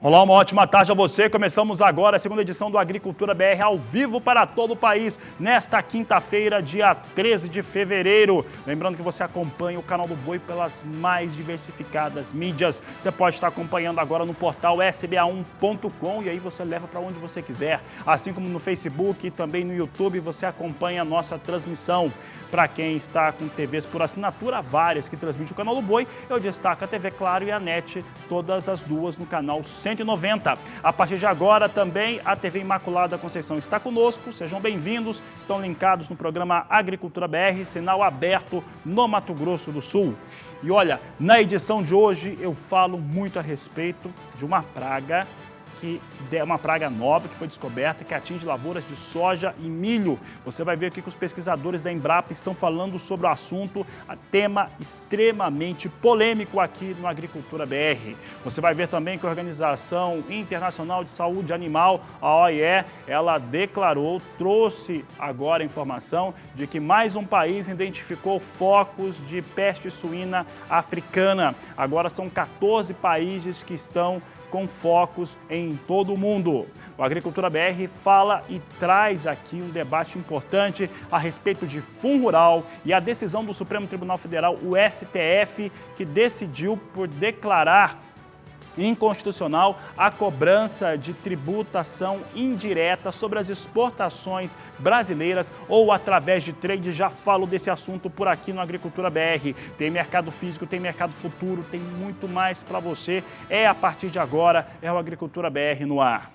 Olá, uma ótima tarde a você. Começamos agora a segunda edição do Agricultura BR ao vivo para todo o país, nesta quinta-feira, dia 13 de fevereiro. Lembrando que você acompanha o canal do Boi pelas mais diversificadas mídias. Você pode estar acompanhando agora no portal sba1.com e aí você leva para onde você quiser. Assim como no Facebook e também no YouTube, você acompanha a nossa transmissão. Para quem está com TVs por assinatura, várias que transmitem o canal do Boi, eu destaco a TV Claro e a NET, todas as duas no canal 190. A partir de agora também a TV Imaculada Conceição está conosco, sejam bem-vindos, estão linkados no programa Agricultura BR, sinal aberto no Mato Grosso do Sul. E olha, na edição de hoje eu falo muito a respeito de uma praga que é uma praga nova que foi descoberta, que atinge lavouras de soja e milho. Você vai ver aqui que os pesquisadores da Embrapa estão falando sobre o assunto, tema extremamente polêmico aqui no Agricultura BR. Você vai ver também que a Organização Internacional de Saúde Animal, a OIE, ela declarou, trouxe agora a informação de que mais um país identificou focos de peste suína africana. Agora são 14 países que estão com focos em todo o mundo. O Agricultura BR fala e traz aqui um debate importante a respeito de Fundo Rural e a decisão do Supremo Tribunal Federal, o STF, que decidiu por declarar inconstitucional a cobrança de tributação indireta sobre as exportações brasileiras ou através de trade. Já falo desse assunto por aqui no Agricultura BR. Tem mercado físico, tem mercado futuro, tem muito mais para você. A partir de agora, é o Agricultura BR no ar.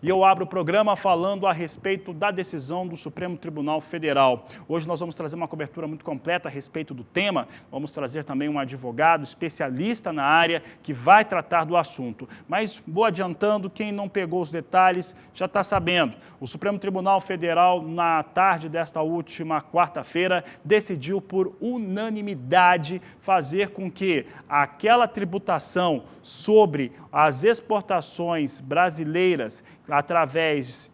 E eu abro o programa falando a respeito da decisão do Supremo Tribunal Federal. Hoje nós vamos trazer uma cobertura muito completa a respeito do tema. Vamos trazer também um advogado especialista na área que vai tratar do assunto. Mas vou adiantando, quem não pegou os detalhes já está sabendo. O Supremo Tribunal Federal, na tarde desta última quarta-feira, decidiu por unanimidade fazer com que aquela tributação sobre as exportações brasileiras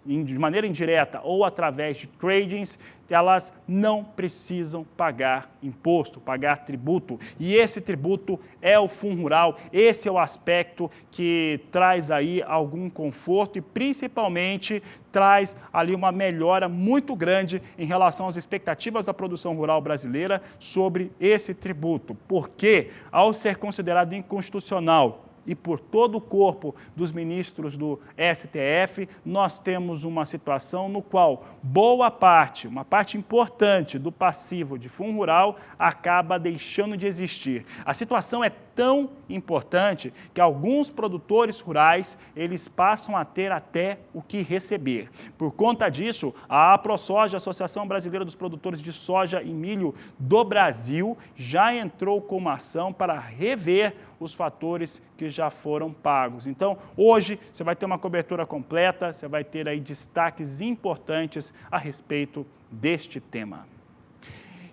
de maneira indireta ou através de tradings, elas não precisam pagar imposto, pagar tributo. E esse tributo é o Fundo Rural, esse é o aspecto que traz aí algum conforto e principalmente traz ali uma melhora muito grande em relação às expectativas da produção rural brasileira sobre esse tributo. Porque, ao ser considerado inconstitucional e por todo o corpo dos ministros do STF, nós temos uma situação no qual boa parte, uma parte importante do passivo de Fundo Rural acaba deixando de existir. A situação é tão importante que alguns produtores rurais, eles passam a ter até o que receber. Por conta disso, a AproSoja, Associação Brasileira dos Produtores de Soja e Milho do Brasil, já entrou com uma ação para rever os fatores que já foram pagos. Então, hoje, você vai ter uma cobertura completa, você vai ter aí destaques importantes a respeito deste tema.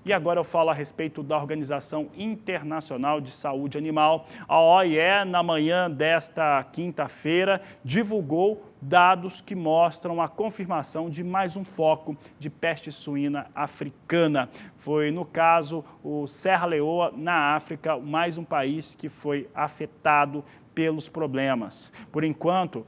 E agora eu falo a respeito da Organização Internacional de Saúde Animal. A OIE, na manhã desta quinta-feira, divulgou dados que mostram a confirmação de mais um foco de peste suína africana. Foi, no caso, o Serra Leoa, na África, mais um país que foi afetado pelos problemas. Por enquanto,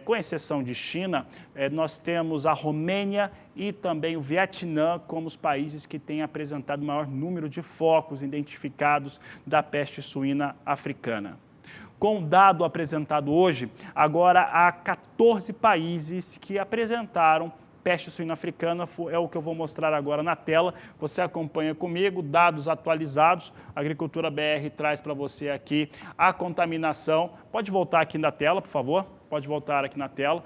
com exceção de China, nós temos a Romênia e também o Vietnã como os países que têm apresentado o maior número de focos identificados da peste suína africana. Com o dado apresentado hoje, agora há 14 países que apresentaram peste suína africana, é o que eu vou mostrar agora na tela. Você acompanha comigo, dados atualizados. A Agricultura BR traz para você aqui a contaminação. Pode voltar aqui na tela, por favor. Pode voltar aqui na tela.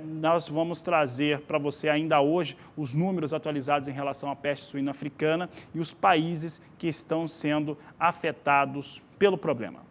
Nós vamos trazer para você ainda hoje os números atualizados em relação à peste suína africana e os países que estão sendo afetados pelo problema.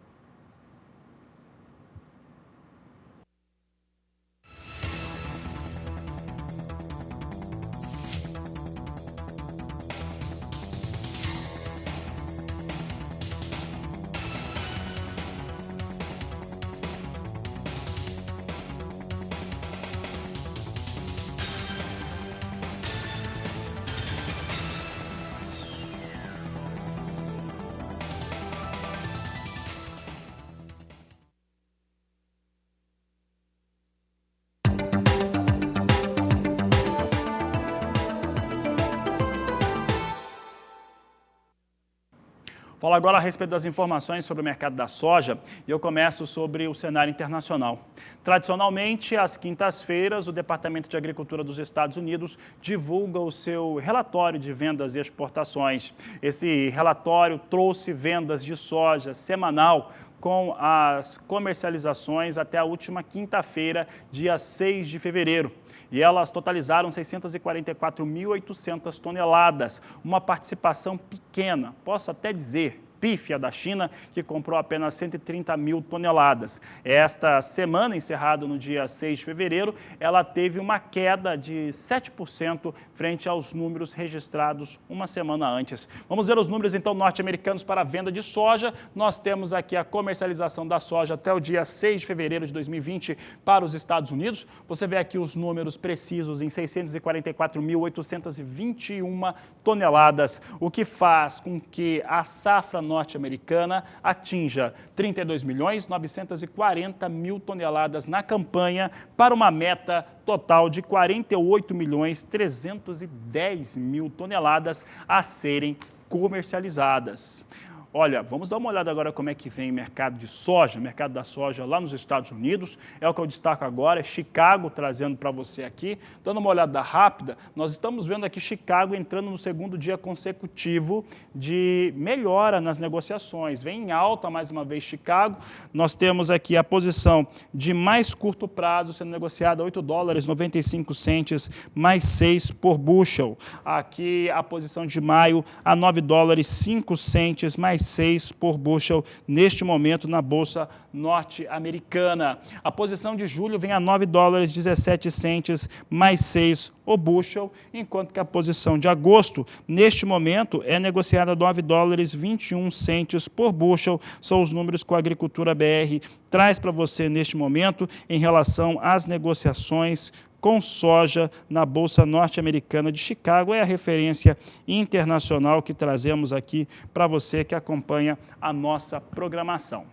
Falo agora a respeito das informações sobre o mercado da soja e eu começo sobre o cenário internacional. Tradicionalmente, às quintas-feiras, o Departamento de Agricultura dos Estados Unidos divulga o seu relatório de vendas e exportações. Esse relatório trouxe vendas de soja semanal com as comercializações até a última quinta-feira, dia 6 de fevereiro. E elas totalizaram 644.800 toneladas, uma participação pequena, posso até dizer, pífia da China, que comprou apenas 130 mil toneladas. Esta semana, encerrada no dia 6 de fevereiro, ela teve uma queda de 7% frente aos números registrados uma semana antes. Vamos ver os números, então, norte-americanos para a venda de soja. Nós temos aqui a comercialização da soja até o dia 6 de fevereiro de 2020 para os Estados Unidos. Você vê aqui os números precisos em 644.821 toneladas, o que faz com que a safra norte-americana atinja 32.940.000 toneladas na campanha para uma meta total de 48.310.000 toneladas a serem comercializadas. Olha, vamos dar uma olhada agora como é que vem o mercado de soja, o mercado da soja lá nos Estados Unidos. É o que eu destaco agora, é Chicago trazendo para você aqui. Dando uma olhada rápida, nós estamos vendo aqui Chicago entrando no segundo dia consecutivo de melhora nas negociações. Vem em alta mais uma vez Chicago. Nós temos aqui a posição de mais curto prazo sendo negociada a $8,95 mais 6 por bushel. Aqui a posição de maio a $9,05 mais 6 por bushel neste momento na Bolsa norte-americana. A posição de julho vem a $9,17 mais 6 o bushel, enquanto que a posição de agosto, neste momento, é negociada a $9,21 por bushel. São os números que a Agricultura BR traz para você neste momento em relação às negociações com soja na Bolsa Norte-Americana de Chicago. É a referência internacional que trazemos aqui para você que acompanha a nossa programação.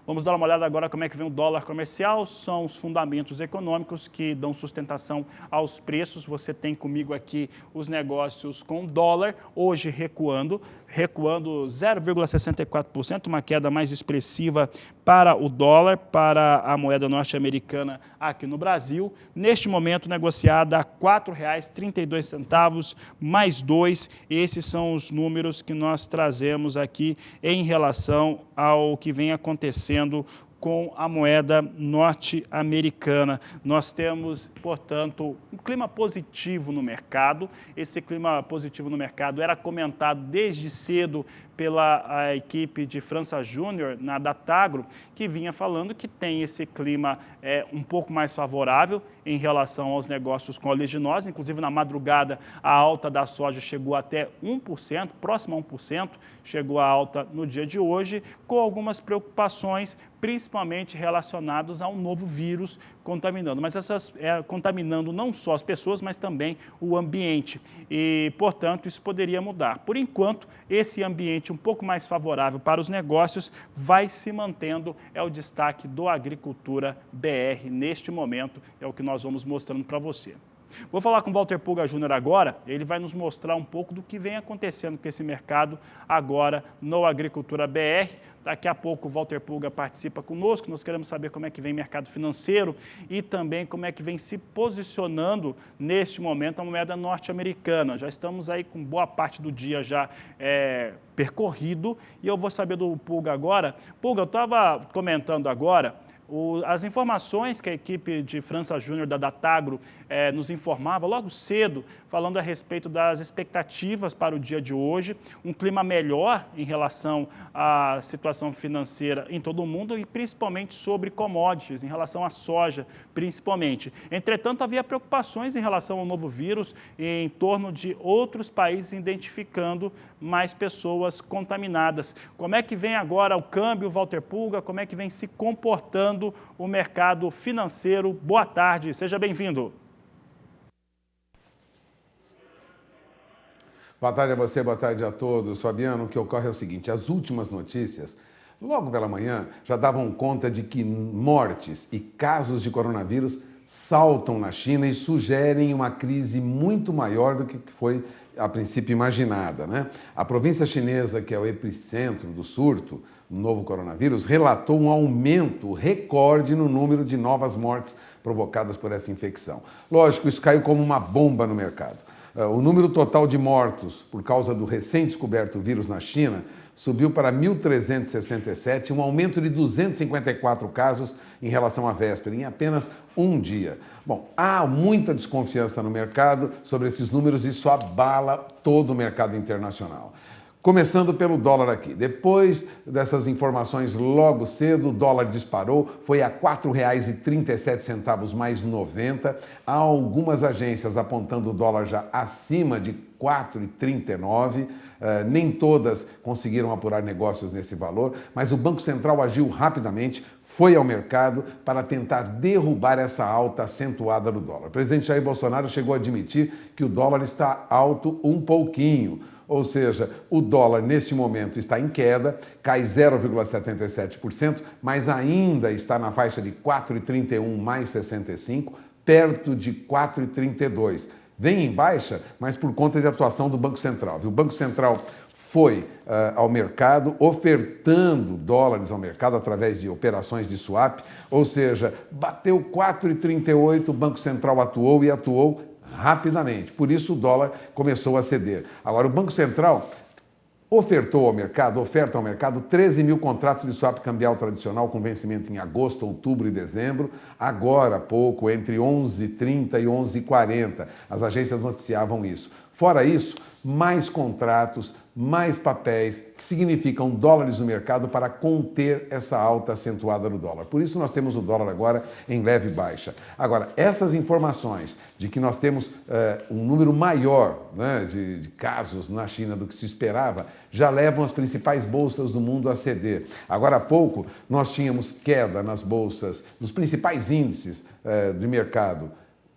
Vamos dar uma olhada agora como é que vem o dólar comercial. São os fundamentos econômicos que dão sustentação aos preços. Você tem comigo aqui os negócios com dólar, hoje recuando 0,64%, uma queda mais expressiva para o dólar, para a moeda norte-americana aqui no Brasil. Neste momento, negociada a R$ 4,32 mais 2. Esses são os números que nós trazemos aqui em relação ao que vem acontecendo com a moeda norte-americana. Nós temos, portanto, um clima positivo no mercado. Esse clima positivo no mercado era comentado desde cedo pela equipe de França Júnior, na Datagro, que vinha falando que tem esse clima um pouco mais favorável em relação aos negócios com oleaginosa. Inclusive, na madrugada, a alta da soja chegou até 1%, próximo a 1%, chegou a alta no dia de hoje, com algumas preocupações, principalmente relacionados a um novo vírus contaminando. Mas contaminando não só as pessoas, mas também o ambiente. E, portanto, isso poderia mudar. Por enquanto, esse ambiente um pouco mais favorável para os negócios vai se mantendo, é o destaque do Agricultura BR neste momento, é o que nós vamos mostrando para você. Vou falar com o Walter Pulga Júnior agora, ele vai nos mostrar um pouco do que vem acontecendo com esse mercado agora no Agricultura BR. Daqui a pouco o Walter Pulga participa conosco, nós queremos saber como é que vem o mercado financeiro e também como é que vem se posicionando neste momento a moeda norte-americana. Já estamos aí com boa parte do dia já percorrido e eu vou saber do Pulga agora. Pulga, eu estava comentando agora, as informações que a equipe de França Júnior da Datagro nos informava logo cedo, falando a respeito das expectativas para o dia de hoje, um clima melhor em relação à situação financeira em todo o mundo e principalmente sobre commodities, em relação à soja, principalmente. Entretanto, havia preocupações em relação ao novo vírus em torno de outros países identificando mais pessoas contaminadas. Como é que vem agora o câmbio, Walter Pulga? Como é que vem se comportando o mercado financeiro? Boa tarde, seja bem-vindo. Boa tarde a você, boa tarde a todos. Fabiano, o que ocorre é o seguinte, as últimas notícias, logo pela manhã, já davam conta de que mortes e casos de coronavírus saltam na China e sugerem uma crise muito maior do que foi a princípio imaginada, né? A província chinesa, que é o epicentro do surto do novo coronavírus, relatou um aumento recorde no número de novas mortes provocadas por essa infecção. Lógico, isso caiu como uma bomba no mercado. O número total de mortos por causa do recém-descoberto vírus na China subiu para 1.367, um aumento de 254 casos em relação à véspera, em apenas um dia. Bom, há muita desconfiança no mercado sobre esses números e isso abala todo o mercado internacional. Começando pelo dólar aqui. Depois dessas informações logo cedo, o dólar disparou, foi a R$ 4,37 mais 90. Há algumas agências apontando o dólar já acima de 4,39. Nem todas conseguiram apurar negócios nesse valor, mas o Banco Central agiu rapidamente, foi ao mercado para tentar derrubar essa alta acentuada do dólar. O presidente Jair Bolsonaro chegou a admitir que o dólar está alto um pouquinho. Ou seja, o dólar neste momento está em queda, cai 0,77%, mas ainda está na faixa de 4,31 mais 65, perto de 4,32. Vem em baixa, mas por conta de atuação do Banco Central. O Banco Central foi ao mercado ofertando dólares ao mercado através de operações de swap, ou seja, bateu 4,38, o Banco Central atuou e atuou rapidamente. Por isso o dólar começou a ceder. Agora, o Banco Central oferta ao mercado 13 mil contratos de swap cambial tradicional com vencimento em agosto, outubro e dezembro, agora há pouco, entre 11h30 e 11h40. As agências noticiavam isso. Fora isso, mais contratos, mais papéis, que significam dólares no mercado para conter essa alta acentuada do dólar. Por isso nós temos o dólar agora em leve baixa. Agora, essas informações de que nós temos um número maior, né, de casos na China do que se esperava, já levam as principais bolsas do mundo a ceder. Agora há pouco nós tínhamos queda nas bolsas, nos principais índices de mercado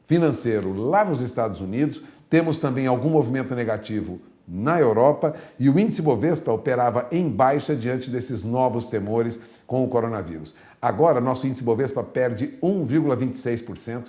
financeiro lá nos Estados Unidos. Temos também algum movimento negativo na Europa e o índice Bovespa operava em baixa diante desses novos temores com o coronavírus. Agora, nosso índice Bovespa perde 1,26%,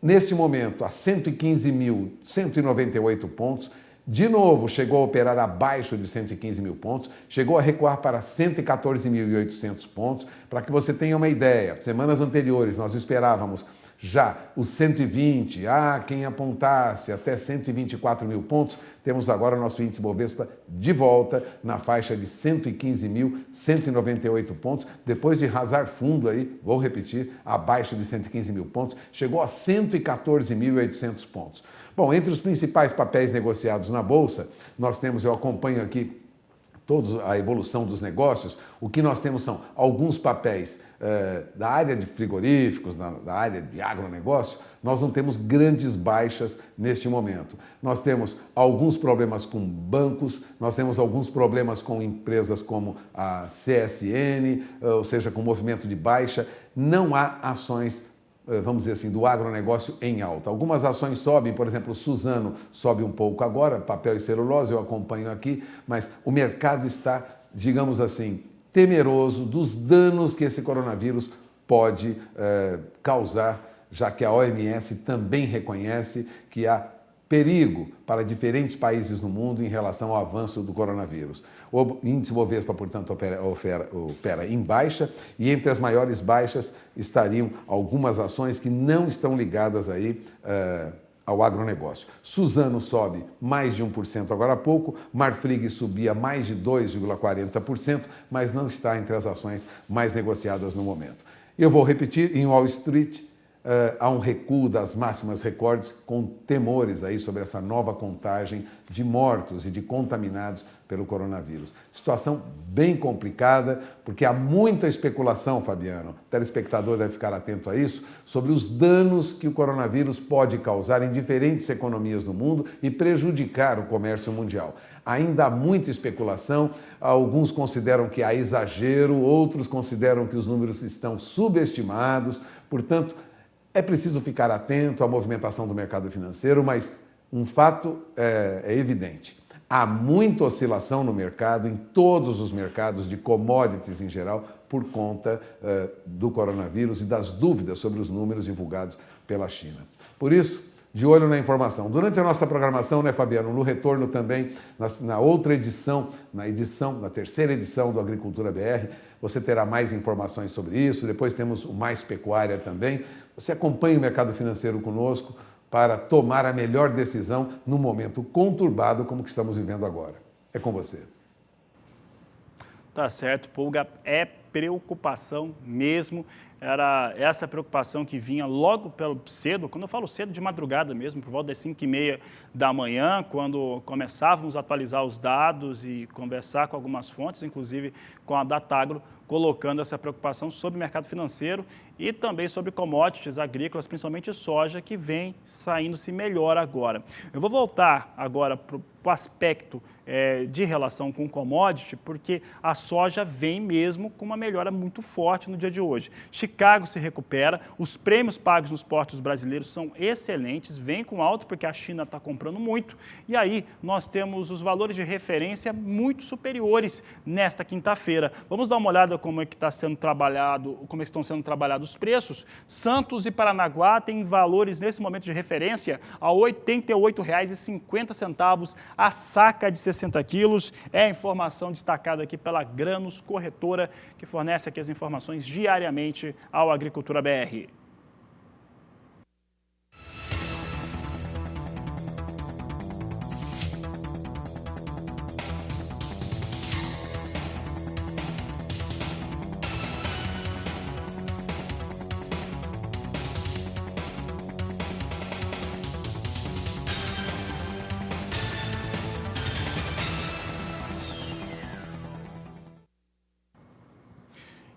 neste momento a 115.198 pontos. De novo, chegou a operar abaixo de 115 mil pontos, chegou a recuar para 114.800 pontos. Para que você tenha uma ideia, semanas anteriores nós esperávamos já os 120, quem apontasse até 124 mil pontos, temos agora o nosso índice Bovespa de volta na faixa de 115.198 pontos, depois de rasar fundo aí, vou repetir, abaixo de 115 mil pontos, chegou a 114.800 pontos. Bom, entre os principais papéis negociados na Bolsa, nós temos, eu acompanho aqui toda a evolução dos negócios, o que nós temos são alguns papéis da área de frigoríficos, da área de agronegócio, nós não temos grandes baixas neste momento. Nós temos alguns problemas com bancos, nós temos alguns problemas com empresas como a CSN, ou seja, com movimento de baixa. Não há ações, vamos dizer assim, do agronegócio em alta. Algumas ações sobem, por exemplo, o Suzano sobe um pouco agora, papel e celulose, eu acompanho aqui, mas o mercado está, digamos assim, temeroso dos danos que esse coronavírus pode causar, já que a OMS também reconhece que há perigo para diferentes países no mundo em relação ao avanço do coronavírus. O índice Bovespa, portanto, opera em baixa e entre as maiores baixas estariam algumas ações que não estão ligadas aí ao agronegócio. Suzano sobe mais de 1% agora há pouco, Marfrig subia mais de 2,40%, mas não está entre as ações mais negociadas no momento. Eu vou repetir, em Wall Street há um recuo das máximas recordes com temores aí sobre essa nova contagem de mortos e de contaminados pelo coronavírus. Situação bem complicada, porque há muita especulação, Fabiano, o telespectador deve ficar atento a isso, sobre os danos que o coronavírus pode causar em diferentes economias do mundo e prejudicar o comércio mundial. Ainda há muita especulação, alguns consideram que há exagero, outros consideram que os números estão subestimados, portanto, é preciso ficar atento à movimentação do mercado financeiro, mas um fato é evidente. Há muita oscilação no mercado, em todos os mercados de commodities em geral, por conta do coronavírus e das dúvidas sobre os números divulgados pela China. Por isso, de olho na informação. Durante a nossa programação, né, Fabiano, no retorno também, na outra edição, na terceira edição do Agricultura BR, você terá mais informações sobre isso. Depois temos o Mais Pecuária também. Você acompanha o mercado financeiro conosco para tomar a melhor decisão num momento conturbado como que estamos vivendo agora. É com você. Tá certo, Pulga, é preocupação mesmo. Era essa preocupação que vinha logo pelo cedo, quando eu falo cedo, de madrugada mesmo, por volta das 5h30 da manhã, quando começávamos a atualizar os dados e conversar com algumas fontes, inclusive com a Datagro, colocando essa preocupação sobre o mercado financeiro e também sobre commodities agrícolas, principalmente soja, que vem saindo-se melhor agora. Eu vou voltar agora para o aspecto de relação com commodity, porque a soja vem mesmo com uma melhora muito forte no dia de hoje. Chicago se recupera, os prêmios pagos nos portos brasileiros são excelentes, vem com alta porque a China está comprando muito, e aí nós temos os valores de referência muito superiores nesta quinta-feira. Vamos dar uma olhada como é que está sendo trabalhado, como estão sendo trabalhados os preços. Santos e Paranaguá têm valores nesse momento de referência a R$ 88,50 a saca de 60 quilos. É a informação destacada aqui pela Granos Corretora, que fornece aqui as informações diariamente ao Agricultura BR.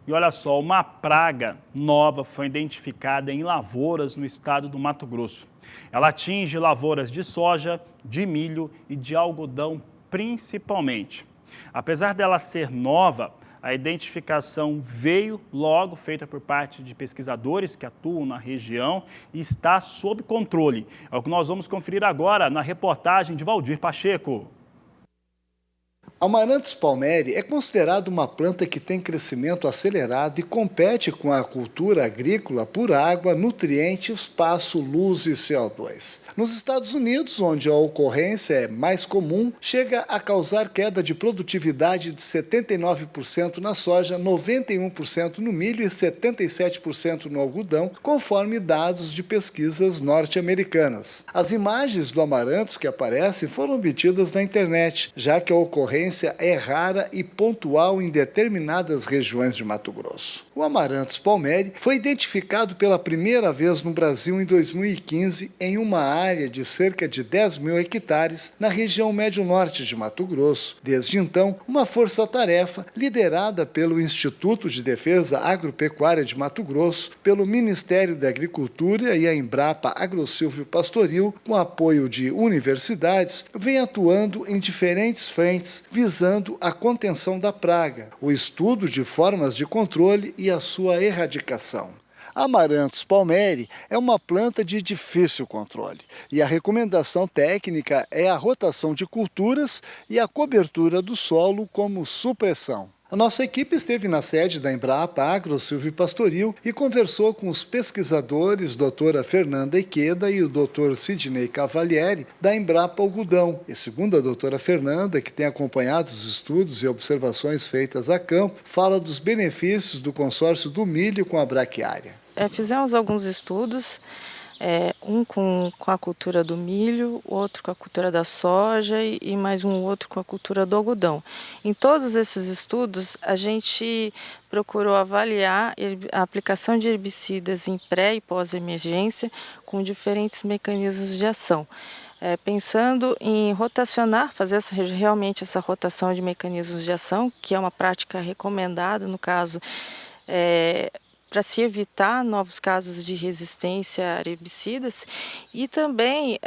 E olha só, uma praga nova foi identificada em lavouras no estado do Mato Grosso. Ela atinge lavouras de soja, de milho e de algodão principalmente. Apesar dela ser nova, a identificação veio logo feita por parte de pesquisadores que atuam na região e está sob controle. É o que nós vamos conferir agora na reportagem de Valdir Pacheco. Amaranthus palmeri é considerado uma planta que tem crescimento acelerado e compete com a cultura agrícola por água, nutriente, espaço, luz e CO2. Nos Estados Unidos, onde a ocorrência é mais comum, chega a causar queda de produtividade de 79% na soja, 91% no milho e 77% no algodão, conforme dados de pesquisas norte-americanas. As imagens do amaranthus que aparecem foram obtidas na internet, já que a ocorrência é rara e pontual em determinadas regiões de Mato Grosso. O Amaranthus palmeri foi identificado pela primeira vez no Brasil em 2015 em uma área de cerca de 10 mil hectares na região médio-norte de Mato Grosso. Desde então, uma força-tarefa liderada pelo Instituto de Defesa Agropecuária de Mato Grosso, pelo Ministério da Agricultura e a Embrapa Agrosilvio Pastoril, com apoio de universidades, vem atuando em diferentes frentes visando a contenção da praga, o estudo de formas de controle e a sua erradicação. Amaranthus palmeri é uma planta de difícil controle e a recomendação técnica é a rotação de culturas e a cobertura do solo como supressão. A nossa equipe esteve na sede da Embrapa Agrosilvio Pastoril e conversou com os pesquisadores doutora Fernanda Iqueda e o doutor Sidney Cavalieri da Embrapa Algodão. E segundo a doutora Fernanda, que tem acompanhado os estudos e observações feitas a campo, fala dos benefícios do consórcio do milho com a braquiária. Fizemos alguns estudos, um com a cultura do milho, outro com a cultura da soja e mais um outro com a cultura do algodão. Em todos esses estudos, a gente procurou avaliar a aplicação de herbicidas em pré e pós-emergência com diferentes mecanismos de ação. Pensando em rotacionar, fazer realmente essa rotação de mecanismos de ação, que é uma prática recomendada, no caso, para se evitar novos casos de resistência a herbicidas, e também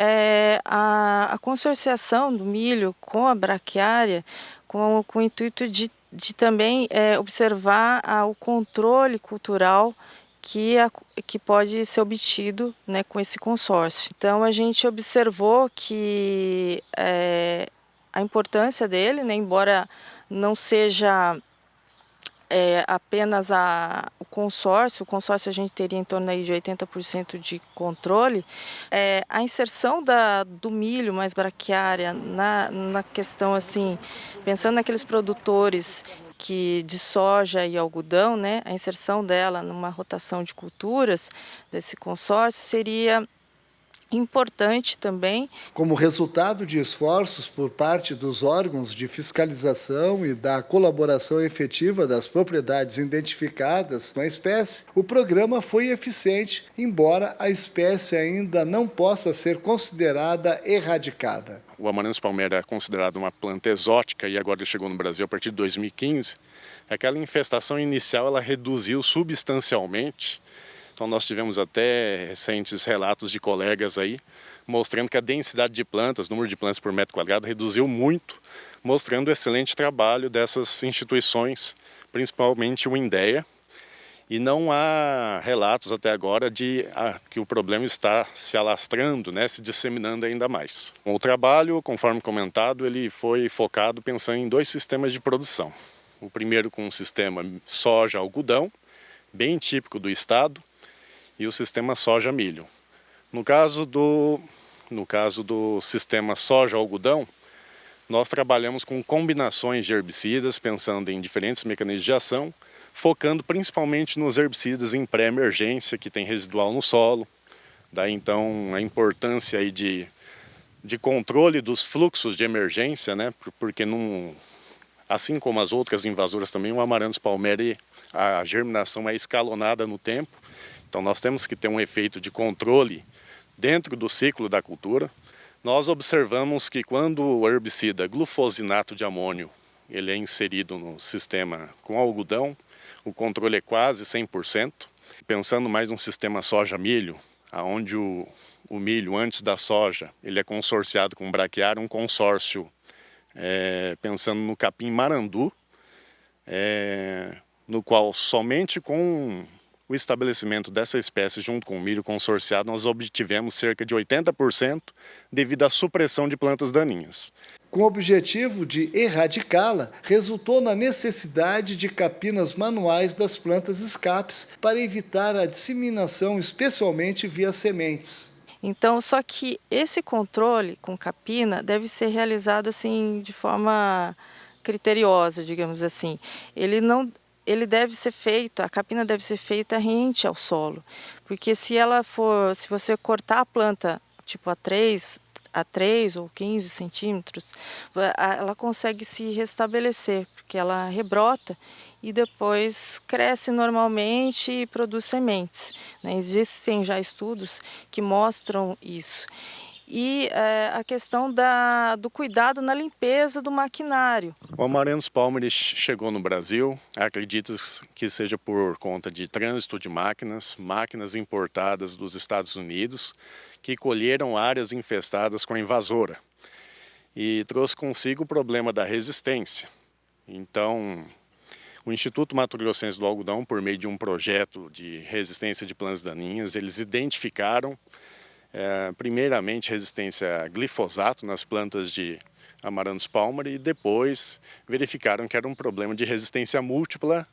a consorciação do milho com a braquiária, com o intuito de também observar o controle cultural que pode ser obtido, né, com esse consórcio. Então a gente observou que a importância dele, né, embora não seja apenas o consórcio a gente teria em torno aí de 80% de controle, a inserção do milho mais braquiária na questão assim, pensando naqueles produtores de soja e algodão, né, a inserção dela numa rotação de culturas desse consórcio seria importante também. Como resultado de esforços por parte dos órgãos de fiscalização e da colaboração efetiva das propriedades identificadas na espécie, o programa foi eficiente, embora a espécie ainda não possa ser considerada erradicada. O Amaranthus palmeri é considerado uma planta exótica e agora chegou no Brasil a partir de 2015. Aquela infestação inicial ela reduziu substancialmente. Então nós tivemos até recentes relatos de colegas aí, mostrando que a densidade de plantas, o número de plantas por metro quadrado reduziu muito, mostrando o excelente trabalho dessas instituições, principalmente o INDEA. E não há relatos até agora de que o problema está se alastrando, né, se disseminando ainda mais. O trabalho, conforme comentado, ele foi focado pensando em 2 sistemas de produção. O primeiro com o sistema soja-algodão, bem típico do estado, e o sistema soja-milho. No caso do sistema soja-algodão, nós trabalhamos com combinações de herbicidas, pensando em diferentes mecanismos de ação, focando principalmente nos herbicidas em pré-emergência, que tem residual no solo. Daí então a importância aí de controle dos fluxos de emergência, né? Porque assim como as outras invasoras também, o Amaranthus palmeri, a germinação é escalonada no tempo. Então nós temos que ter um efeito de controle dentro do ciclo da cultura. Nós observamos que quando o herbicida glufosinato de amônio ele é inserido no sistema com algodão, o controle é quase 100%. Pensando mais num sistema soja-milho, onde o milho antes da soja ele é consorciado com o braquiário, um consórcio pensando no capim marandu, no qual somente com o estabelecimento dessa espécie junto com o milho consorciado, nós obtivemos cerca de 80% devido à supressão de plantas daninhas. Com o objetivo de erradicá-la, resultou na necessidade de capinas manuais das plantas escapes para evitar a disseminação, especialmente via sementes. Então, só que esse controle com capina deve ser realizado assim de forma criteriosa, digamos assim. Ele deve ser feito, a capina deve ser feita rente ao solo, porque se você cortar a planta tipo a 3 ou 15 centímetros, ela consegue se restabelecer, porque ela rebrota e depois cresce normalmente e produz sementes, né? Existem já estudos que mostram isso. E a questão do cuidado na limpeza do maquinário. O Amaranthus palmeri chegou no Brasil, acredito que seja por conta de trânsito de máquinas importadas dos Estados Unidos, que colheram áreas infestadas com a invasora e trouxe consigo o problema da resistência. Então, o Instituto Mato Grossense do Algodão, por meio de um projeto de resistência de plantas daninhas, eles identificaram primeiramente resistência a glifosato nas plantas de Amaranthus palmeri e depois verificaram que era um problema de resistência múltipla,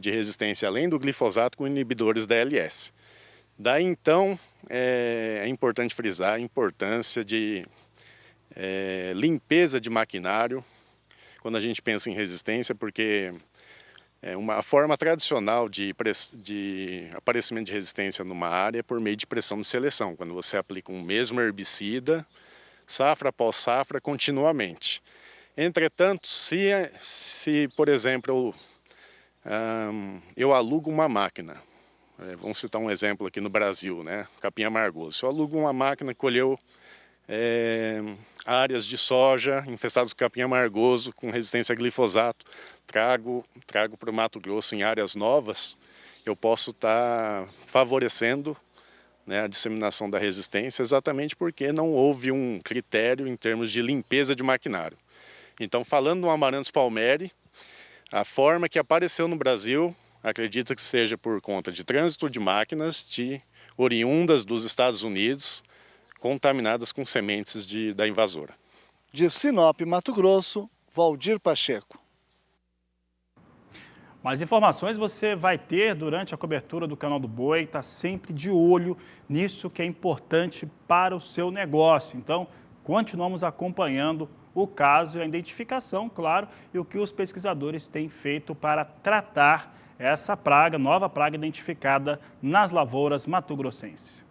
de resistência além do glifosato com inibidores da ALS. Daí então é importante frisar a importância de limpeza de maquinário quando a gente pensa em resistência, porque uma forma tradicional de aparecimento de resistência numa área é por meio de pressão de seleção, quando você aplica um mesmo herbicida, safra após safra, continuamente. Entretanto, se por exemplo, eu alugo uma máquina, vamos citar um exemplo aqui no Brasil, né? Capim amargoso. Se eu alugo uma máquina que colheu áreas de soja infestadas com capim amargoso, com resistência a glifosato, trago para o Mato Grosso em áreas novas, eu posso estar favorecendo, né, a disseminação da resistência, exatamente porque não houve um critério em termos de limpeza de maquinário. Então, falando do Amaranthus palmeri, a forma que apareceu no Brasil, acredita que seja por conta de trânsito de máquinas oriundas dos Estados Unidos, contaminadas com sementes da invasora. De Sinop, Mato Grosso, Valdir Pacheco. Mais informações você vai ter durante a cobertura do Canal do Boi, está sempre de olho nisso que é importante para o seu negócio. Então, continuamos acompanhando o caso e a identificação, claro, e o que os pesquisadores têm feito para tratar essa praga, nova praga identificada nas lavouras mato-grossenses.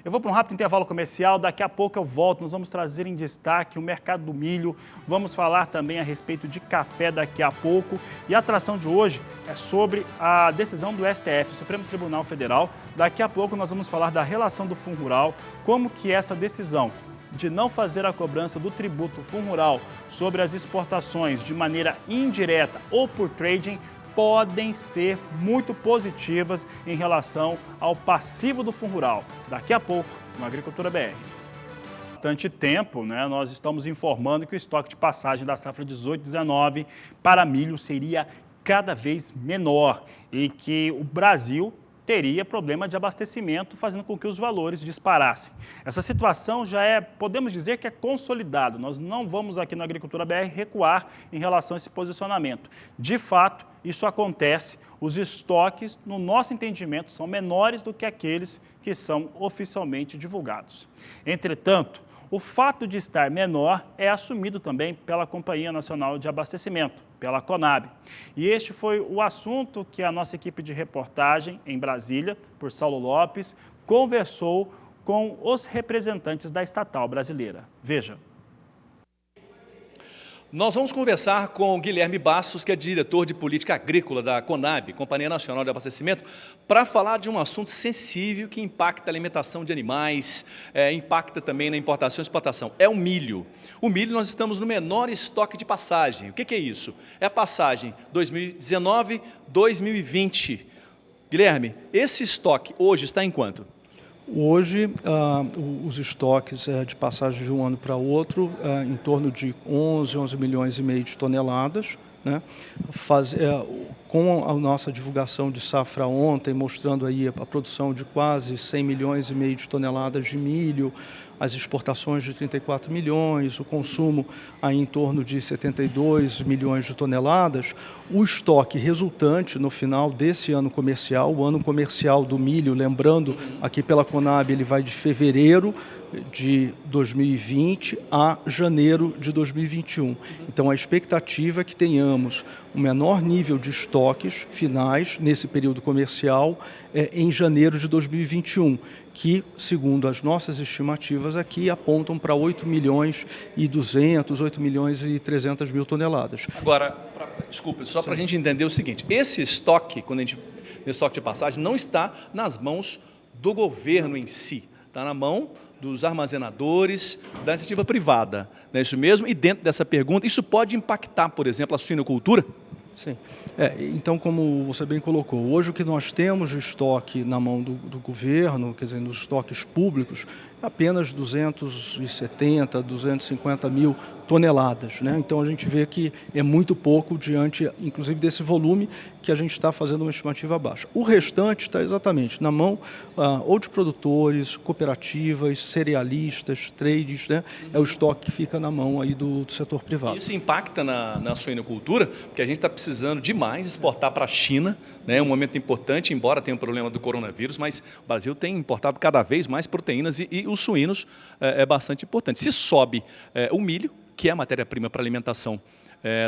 Eu vou para um rápido intervalo comercial, daqui a pouco eu volto, nós vamos trazer em destaque o mercado do milho, vamos falar também a respeito de café daqui a pouco. E a atração de hoje é sobre a decisão do STF, Supremo Tribunal Federal. Daqui a pouco nós vamos falar da relação do Fundo Rural, como que essa decisão de não fazer a cobrança do tributo Fundo Rural sobre as exportações de maneira indireta ou por trading podem ser muito positivas em relação ao passivo do Fundo Rural. Daqui a pouco, no Agricultura BR. Há bastante tempo, nós estamos informando que o estoque de passagem da safra 18/19 para milho seria cada vez menor e que o Brasil teria problema de abastecimento, fazendo com que os valores disparassem. Essa situação já podemos dizer que é consolidado. Nós não vamos aqui na Agricultura BR recuar em relação a esse posicionamento. De fato, isso acontece, os estoques, no nosso entendimento, são menores do que aqueles que são oficialmente divulgados. Entretanto, o fato de estar menor é assumido também pela Companhia Nacional de Abastecimento, pela CONAB. E este foi o assunto que a nossa equipe de reportagem em Brasília, por Saulo Lopes, conversou com os representantes da estatal brasileira. Veja. Nós vamos conversar com Guilherme Bastos, que é diretor de política agrícola da CONAB, Companhia Nacional de Abastecimento, para falar de um assunto sensível que impacta a alimentação de animais, impacta também na importação e exportação. É o milho. O milho nós estamos no menor estoque de passagem. O que é isso? É a passagem 2019-2020. Guilherme, esse estoque hoje está em quanto? Hoje, os estoques de passagem de um ano para outro, em torno de 11 milhões e meio de toneladas, né? Com a nossa divulgação de safra ontem, mostrando aí a produção de quase 100 milhões e meio de toneladas de milho, as exportações de 34 milhões, o consumo aí em torno de 72 milhões de toneladas, o estoque resultante no final desse ano comercial, o ano comercial do milho, lembrando aqui pela CONAB, ele vai de fevereiro de 2020 a janeiro de 2021. Então, a expectativa é que tenhamos o menor nível de estoques finais nesse período comercial em janeiro de 2021, que, segundo as nossas estimativas aqui, apontam para 8 milhões e 200, 8 milhões e 300 mil toneladas. Agora, desculpe, só para a gente entender o seguinte, esse estoque, estoque de passagem, não está nas mãos do governo em si, está na mão dos armazenadores, da iniciativa privada, não é isso mesmo? E dentro dessa pergunta, isso pode impactar, por exemplo, a suinocultura? Sim. Então, como você bem colocou, hoje o que nós temos de estoque na mão do governo, quer dizer, nos estoques públicos, é apenas 270, 250 mil toneladas, né? Então, a gente vê que é muito pouco diante, inclusive, desse volume que a gente está fazendo uma estimativa baixa. O restante está exatamente na mão ou de produtores, cooperativas, cerealistas, trades, né? É o estoque que fica na mão aí do setor privado. Isso impacta na suinocultura, porque a gente está precisando demais exportar para a China, né? É um momento importante, embora tenha um problema do coronavírus, mas o Brasil tem importado cada vez mais proteínas e os suínos é bastante importante. Se sobe o milho, que é a matéria-prima para alimentação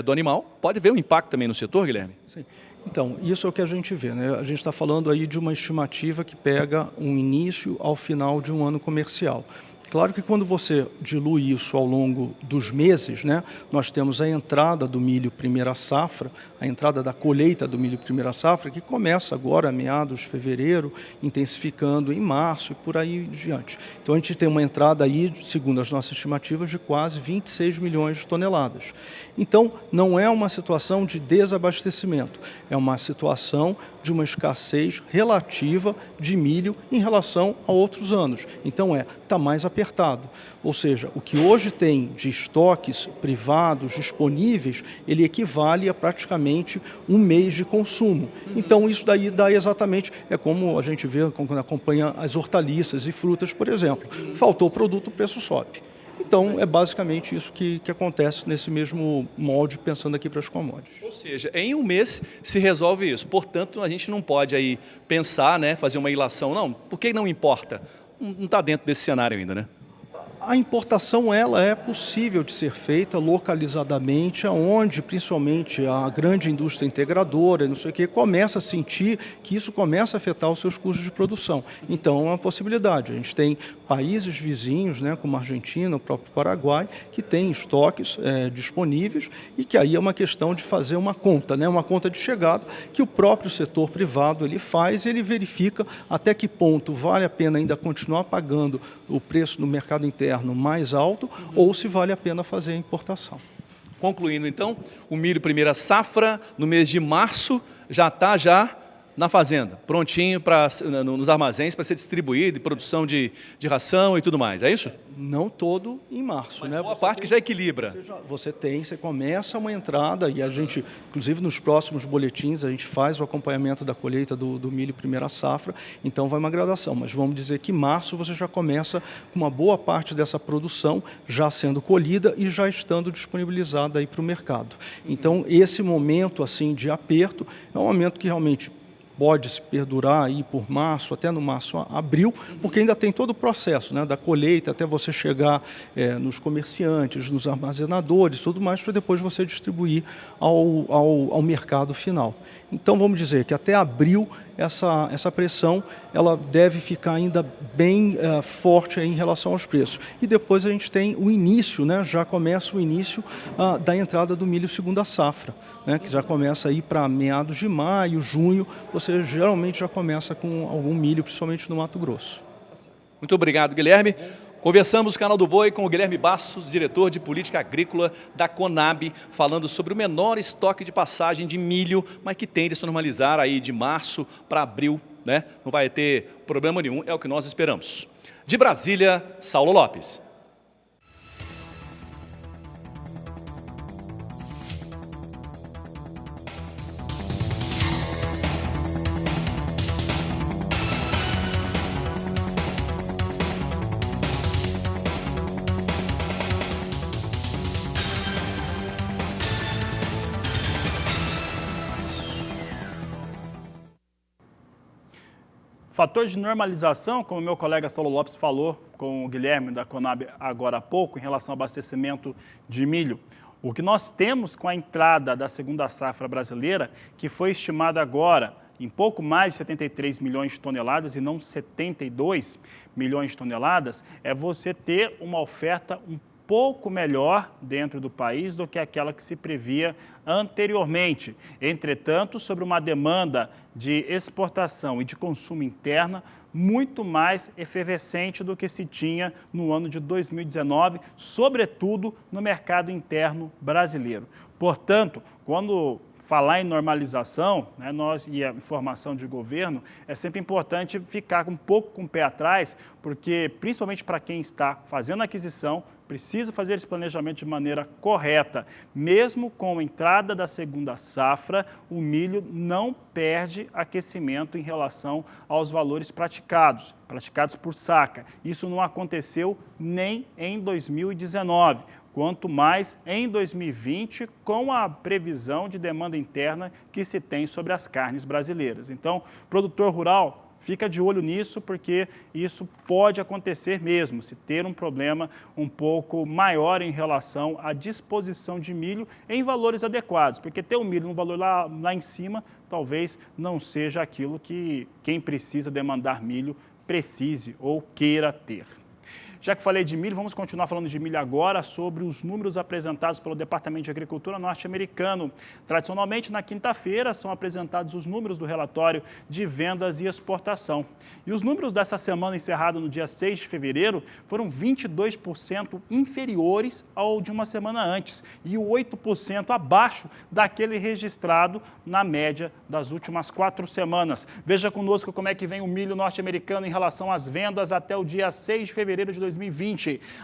do animal, pode haver um impacto também no setor, Guilherme? Sim. Então, isso é o que a gente vê, né? A gente está falando aí de uma estimativa que pega um início ao final de um ano comercial. Claro que quando você dilui isso ao longo dos meses, né, nós temos a entrada do milho primeira safra, a entrada da colheita do milho primeira safra, que começa agora, a meados de fevereiro, intensificando em março e por aí diante. Então, a gente tem uma entrada aí, segundo as nossas estimativas, de quase 26 milhões de toneladas. Então, não é uma situação de desabastecimento, é uma situação de uma escassez relativa de milho em relação a outros anos. Então, está mais apertado. Ou seja, o que hoje tem de estoques privados disponíveis, ele equivale a praticamente um mês de consumo. Então, isso daí dá exatamente, é como a gente vê quando acompanha as hortaliças e frutas, por exemplo. Faltou produto, o preço sobe. Então, é basicamente isso que acontece nesse mesmo molde, pensando aqui para as commodities. Ou seja, em um mês se resolve isso. Portanto, a gente não pode aí pensar, né, fazer uma ilação. Não, por que não importa? Não está dentro desse cenário ainda, né? A importação ela é possível de ser feita localizadamente, onde principalmente a grande indústria integradora, não sei o que, começa a sentir que isso começa a afetar os seus custos de produção. Então, é uma possibilidade. A gente tem países vizinhos, né, como a Argentina, o próprio Paraguai, que têm estoques disponíveis e que aí é uma questão de fazer uma conta, né, uma conta de chegada que o próprio setor privado ele faz e ele verifica até que ponto vale a pena ainda continuar pagando o preço no mercado interno mais alto ou se vale a pena fazer a importação. Concluindo então, o milho primeira safra no mês de março já está na fazenda, prontinho nos armazéns para ser distribuído, produção de ração e tudo mais, é isso? Não todo em março, mas né? boa parte que já equilibra. Você começa uma entrada e a gente, inclusive nos próximos boletins, a gente faz o acompanhamento da colheita do milho primeira safra, então vai uma gradação, mas vamos dizer que em março você já começa com uma boa parte dessa produção já sendo colhida e já estando disponibilizada aí para o mercado. Então esse momento assim de aperto é um momento que realmente pode se perdurar aí por março, até no março a abril, porque ainda tem todo o processo, né, da colheita até você chegar nos comerciantes, nos armazenadores, tudo mais, para depois você distribuir ao mercado final. Então, vamos dizer que até abril essa pressão ela deve ficar ainda bem forte aí em relação aos preços. E depois a gente tem o início, né, já começa o início da entrada do milho segunda safra, né, que já começa aí para meados de maio, junho, você geralmente já começa com algum milho, principalmente no Mato Grosso. Muito obrigado, Guilherme. Conversamos no Canal do Boi com o Guilherme Bastos, diretor de Política Agrícola da Conab, falando sobre o menor estoque de passagem de milho, mas que tende a se normalizar aí de março para abril, né? Não vai ter problema nenhum, é o que nós esperamos. De Brasília, Saulo Lopes. Fator de normalização, como meu colega Saulo Lopes falou com o Guilherme da Conab agora há pouco, em relação ao abastecimento de milho. O que nós temos com a entrada da segunda safra brasileira, que foi estimada agora em pouco mais de 73 milhões de toneladas e não 72 milhões de toneladas, é você ter uma oferta um pouco melhor dentro do país do que aquela que se previa anteriormente. Entretanto, sobre uma demanda de exportação e de consumo interna muito mais efervescente do que se tinha no ano de 2019, sobretudo no mercado interno brasileiro. Portanto, quando falar em normalização, né, e a informação de governo, é sempre importante ficar um pouco com o pé atrás, porque principalmente para quem está fazendo a aquisição, precisa fazer esse planejamento de maneira correta. Mesmo com a entrada da segunda safra, o milho não perde aquecimento em relação aos valores praticados por saca. Isso não aconteceu nem em 2019. Quanto mais em 2020, com a previsão de demanda interna que se tem sobre as carnes brasileiras. Então, produtor rural, fica de olho nisso, porque isso pode acontecer mesmo, se ter um problema um pouco maior em relação à disposição de milho em valores adequados, porque ter o milho no valor lá em cima, talvez não seja aquilo que quem precisa demandar milho precise ou queira ter. Já que falei de milho, vamos continuar falando de milho agora sobre os números apresentados pelo Departamento de Agricultura norte-americano. Tradicionalmente, na quinta-feira, são apresentados os números do relatório de vendas e exportação. E os números dessa semana, encerrado no dia 6 de fevereiro, foram 22% inferiores ao de uma semana antes e 8% abaixo daquele registrado na média das últimas 4 semanas. Veja conosco como é que vem o milho norte-americano em relação às vendas até o dia 6 de fevereiro de 2020.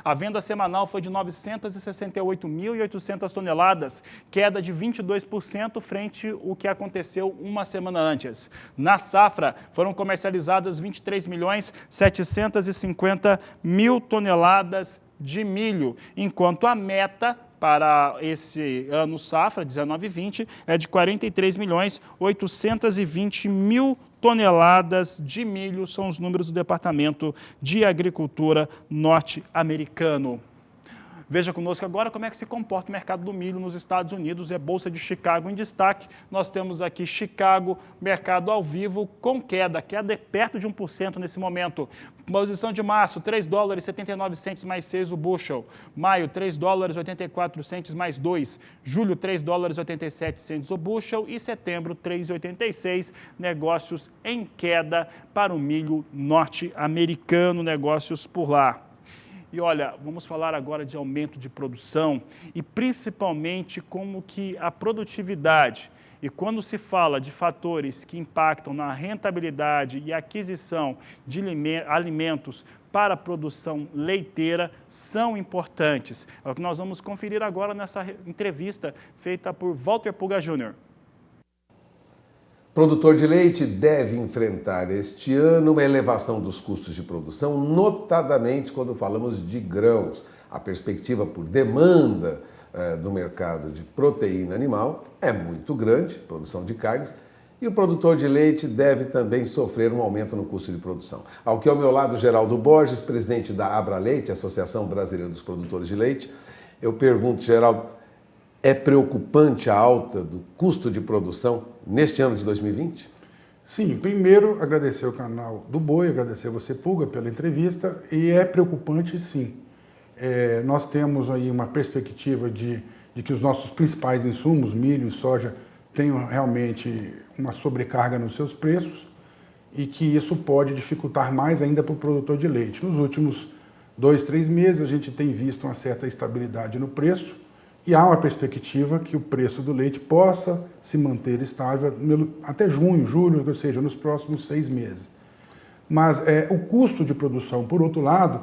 A venda semanal foi de 968.800 toneladas, queda de 22% frente ao que aconteceu uma semana antes. Na safra, foram comercializadas 23.750.000 toneladas de milho, enquanto a meta para esse ano safra, 19/20, é de 43.820.000 toneladas de milho, são os números do Departamento de Agricultura norte-americano. Veja conosco agora como é que se comporta o mercado do milho nos Estados Unidos. É Bolsa de Chicago em destaque. Nós temos aqui Chicago, mercado ao vivo com queda é perto de 1% nesse momento. Posição de março, $3,79 mais 6 o bushel. Maio, $3,84 mais 2. Julho, $3,87 o bushel. E setembro, $3,86. Negócios em queda para o milho norte-americano, negócios por lá. E olha, vamos falar agora de aumento de produção e principalmente como que a produtividade, e quando se fala de fatores que impactam na rentabilidade e aquisição de alimentos para a produção leiteira, são importantes. É o que nós vamos conferir agora nessa entrevista feita por Walter Puga Jr. Produtor de leite deve enfrentar este ano uma elevação dos custos de produção, notadamente quando falamos de grãos. A perspectiva por demanda do mercado de proteína animal é muito grande, produção de carnes, e o produtor de leite deve também sofrer um aumento no custo de produção. Aqui ao meu lado, Geraldo Borges, presidente da Abraleite, Associação Brasileira dos Produtores de Leite. Eu pergunto, Geraldo, é preocupante a alta do custo de produção neste ano de 2020? Sim, primeiro agradecer o canal do Boi, agradecer você, Puga, pela entrevista, e é preocupante sim. Nós temos aí uma perspectiva de que os nossos principais insumos, milho e soja, tenham realmente uma sobrecarga nos seus preços e que isso pode dificultar mais ainda para o produtor de leite. Nos últimos 2, 3 meses a gente tem visto uma certa estabilidade no preço e há uma perspectiva que o preço do leite possa se manter estável até junho, julho, ou seja, nos próximos 6 meses. Mas o custo de produção, por outro lado,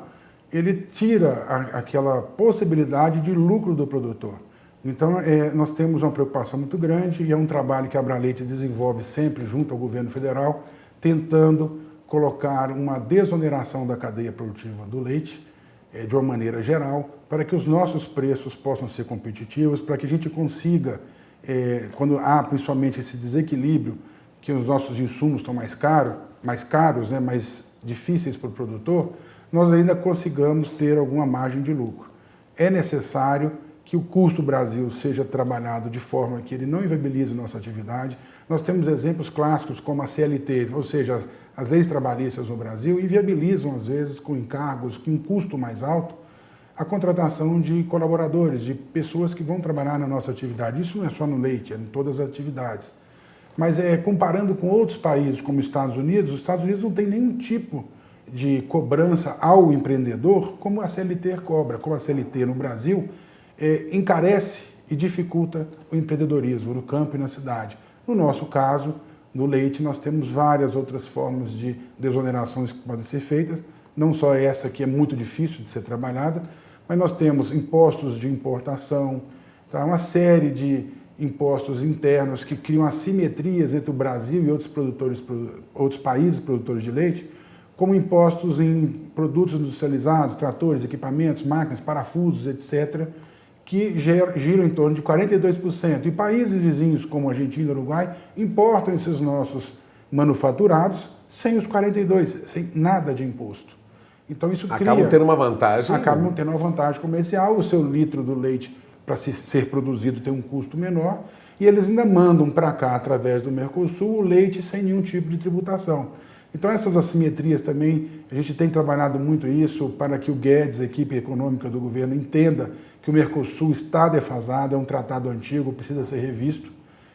ele tira aquela possibilidade de lucro do produtor. Então, nós temos uma preocupação muito grande e é um trabalho que a Abraleite desenvolve sempre junto ao governo federal, tentando colocar uma desoneração da cadeia produtiva do leite, de uma maneira geral, para que os nossos preços possam ser competitivos, para que a gente consiga, quando há principalmente esse desequilíbrio, que os nossos insumos estão mais caros, né, mais difíceis para o produtor, nós ainda consigamos ter alguma margem de lucro. É necessário que o custo Brasil seja trabalhado de forma que ele não inviabilize nossa atividade. Nós temos exemplos clássicos como a CLT, ou seja, as leis trabalhistas no Brasil inviabilizam, às vezes, com encargos, com um custo mais alto, a contratação de colaboradores, de pessoas que vão trabalhar na nossa atividade. Isso não é só no leite, é em todas as atividades. Mas comparando com outros países, como os Estados Unidos não tem nenhum tipo de cobrança ao empreendedor como a CLT cobra. Como a CLT no Brasil encarece e dificulta o empreendedorismo no campo e na cidade. No nosso caso, no leite, nós temos várias outras formas de desonerações que podem ser feitas, não só essa que é muito difícil de ser trabalhada, mas nós temos impostos de importação, tá? Uma série de impostos internos que criam assimetrias entre o Brasil e outros países produtores de leite, como impostos em produtos industrializados, tratores, equipamentos, máquinas, parafusos, etc., que giram em torno de 42%. E países vizinhos como Argentina e Uruguai importam esses nossos manufaturados sem os 42%, sem nada de imposto. Então isso acabam tendo uma vantagem. Acabam tendo uma vantagem comercial, o seu litro do leite para ser produzido tem um custo menor, e eles ainda mandam para cá, através do Mercosul, o leite sem nenhum tipo de tributação. Então essas assimetrias também, a gente tem trabalhado muito isso para que o Guedes, a equipe econômica do governo, entenda que o Mercosul está defasado, é um tratado antigo, precisa ser revisto.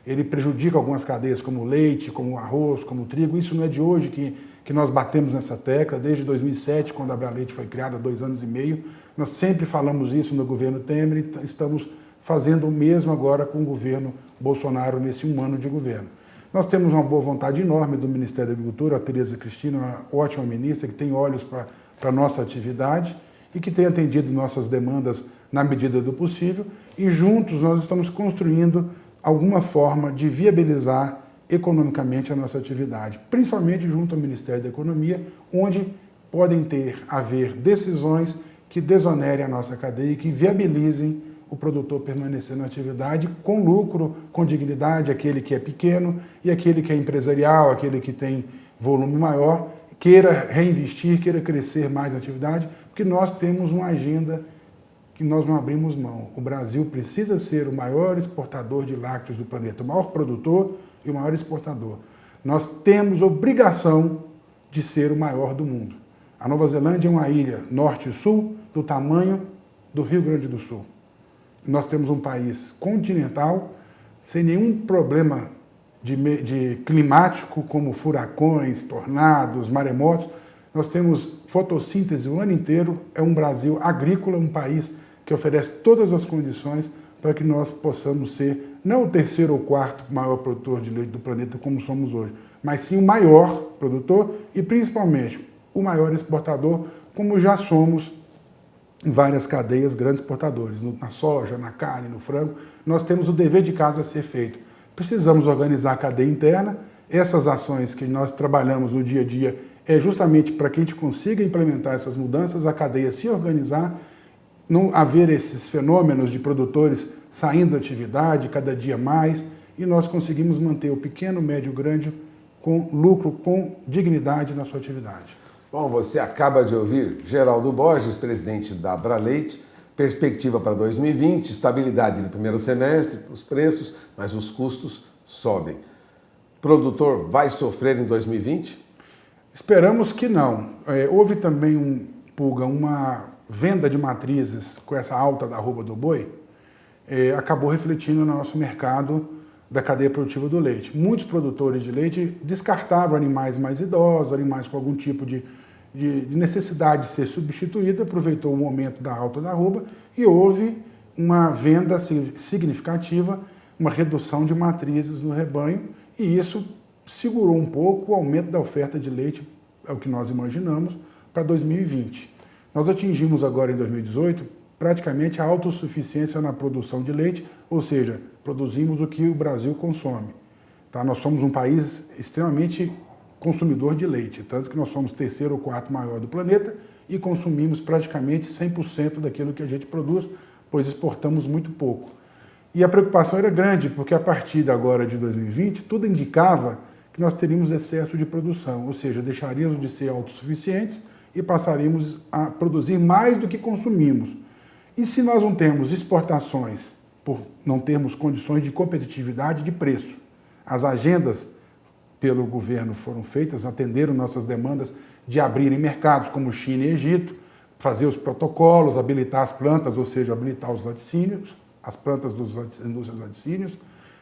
Ele prejudica algumas cadeias como o leite, como o arroz, como o trigo. Isso não é de hoje que nós batemos nessa tecla, desde 2007, quando a Abraleite foi criada, há 2 anos e meio. Nós sempre falamos isso no governo Temer e estamos fazendo o mesmo agora com o governo Bolsonaro nesse 1 ano de governo. Nós temos uma boa vontade enorme do Ministério da Agricultura, a Tereza Cristina, uma ótima ministra, que tem olhos para a nossa atividade e que tem atendido nossas demandas na medida do possível, e juntos nós estamos construindo alguma forma de viabilizar economicamente a nossa atividade, principalmente junto ao Ministério da Economia, onde podem haver decisões que desonerem a nossa cadeia e que viabilizem o produtor permanecer na atividade com lucro, com dignidade, aquele que é pequeno e aquele que é empresarial, aquele que tem volume maior, queira reinvestir, queira crescer mais na atividade, porque nós temos uma agenda que nós não abrimos mão. O Brasil precisa ser o maior exportador de lácteos do planeta, o maior produtor e o maior exportador. Nós temos obrigação de ser o maior do mundo. A Nova Zelândia é uma ilha norte e sul do tamanho do Rio Grande do Sul. Nós temos um país continental, sem nenhum problema de climático, como furacões, tornados, maremotos. Nós temos fotossíntese o ano inteiro, é um Brasil agrícola, um país que oferece todas as condições para que nós possamos ser, não o terceiro ou quarto maior produtor de leite do planeta como somos hoje, mas sim o maior produtor e principalmente o maior exportador, como já somos em várias cadeias grandes exportadores, na soja, na carne, no frango. Nós temos o dever de casa a ser feito. Precisamos organizar a cadeia interna. Essas ações que nós trabalhamos no dia a dia é justamente para que a gente consiga implementar essas mudanças, a cadeia se organizar, não haver esses fenômenos de produtores saindo da atividade cada dia mais, e nós conseguimos manter o pequeno, médio, grande com lucro, com dignidade na sua atividade. Bom, você acaba de ouvir Geraldo Borges, presidente da Abraleite, perspectiva para 2020, estabilidade no primeiro semestre, os preços, mas os custos sobem. O produtor vai sofrer em 2020? Esperamos que não. Houve também, uma venda de matrizes com essa alta da arroba do boi, acabou refletindo no nosso mercado da cadeia produtiva do leite. Muitos produtores de leite descartavam animais mais idosos, animais com algum tipo de necessidade de ser substituída, aproveitou o momento da alta da arroba e houve uma venda significativa, uma redução de matrizes no rebanho, e isso segurou um pouco o aumento da oferta de leite, é o que nós imaginamos, para 2020. Nós atingimos agora em 2018 praticamente a autossuficiência na produção de leite, ou seja, produzimos o que o Brasil consome. Tá? Nós somos um país extremamente consumidor de leite, tanto que nós somos o terceiro ou quarto maior do planeta e consumimos praticamente 100% daquilo que a gente produz, pois exportamos muito pouco. E a preocupação era grande, porque a partir de agora de 2020, tudo indicava que nós teríamos excesso de produção, ou seja, deixaríamos de ser autossuficientes e passaríamos a produzir mais do que consumimos. E se nós não temos exportações, por não termos condições de competitividade de preço, as agendas pelo governo foram feitas, atenderam nossas demandas de abrirem mercados como China e Egito, fazer os protocolos, habilitar as plantas, ou seja, habilitar os laticínios, as plantas das indústrias laticínios,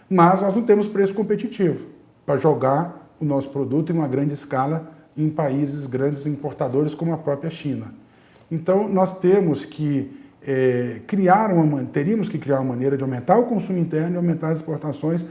mas nós não temos preço competitivo para jogar o nosso produto em uma grande escala em países grandes importadores como a própria China. Então, nós temos que teríamos que criar uma maneira de aumentar o consumo interno e aumentar as exportações,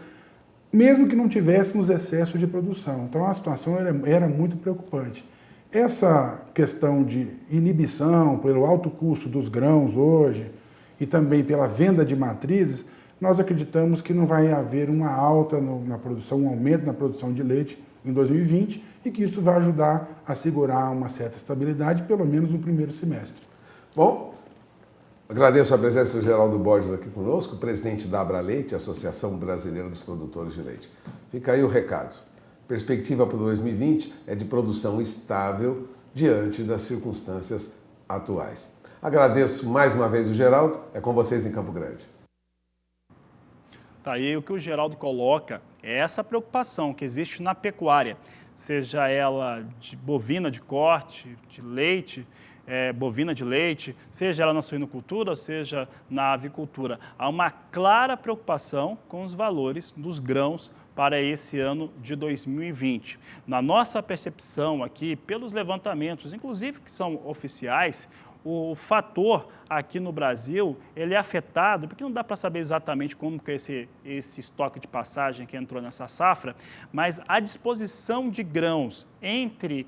mesmo que não tivéssemos excesso de produção. Então, a situação era muito preocupante. Essa questão de inibição pelo alto custo dos grãos hoje e também pela venda de matrizes, nós acreditamos que não vai haver uma alta na produção, um aumento na produção de leite em 2020 e que isso vai ajudar a segurar uma certa estabilidade, pelo menos no primeiro semestre. Bom, agradeço a presença do Geraldo Borges aqui conosco, presidente da Abraleite, Associação Brasileira dos Produtores de Leite. Fica aí o recado. Perspectiva para 2020 é de produção estável diante das circunstâncias atuais. Agradeço mais uma vez o Geraldo, é com vocês em Campo Grande. Tá aí o que o Geraldo coloca, é essa preocupação que existe na pecuária, seja ela de bovina de corte, de leite, bovina de leite, seja ela na suinocultura ou seja na avicultura. Há uma clara preocupação com os valores dos grãos para esse ano de 2020. Na nossa percepção aqui, pelos levantamentos, inclusive que são oficiais, o fator aqui no Brasil, ele é afetado, porque não dá para saber exatamente como que é esse estoque de passagem que entrou nessa safra, mas a disposição de grãos entre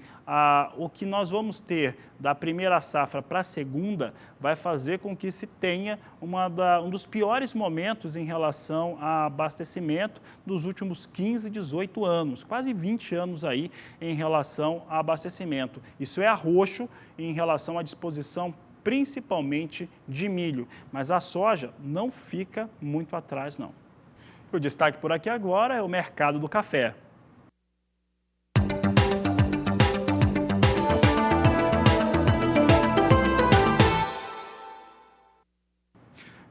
o que nós vamos ter da primeira safra para a segunda vai fazer com que se tenha um dos piores momentos em relação a abastecimento dos últimos 15, 18 anos, quase 20 anos aí em relação a abastecimento. Isso é arroxo em relação à disposição principalmente de milho. Mas a soja não fica muito atrás, não. O destaque por aqui agora é o mercado do café.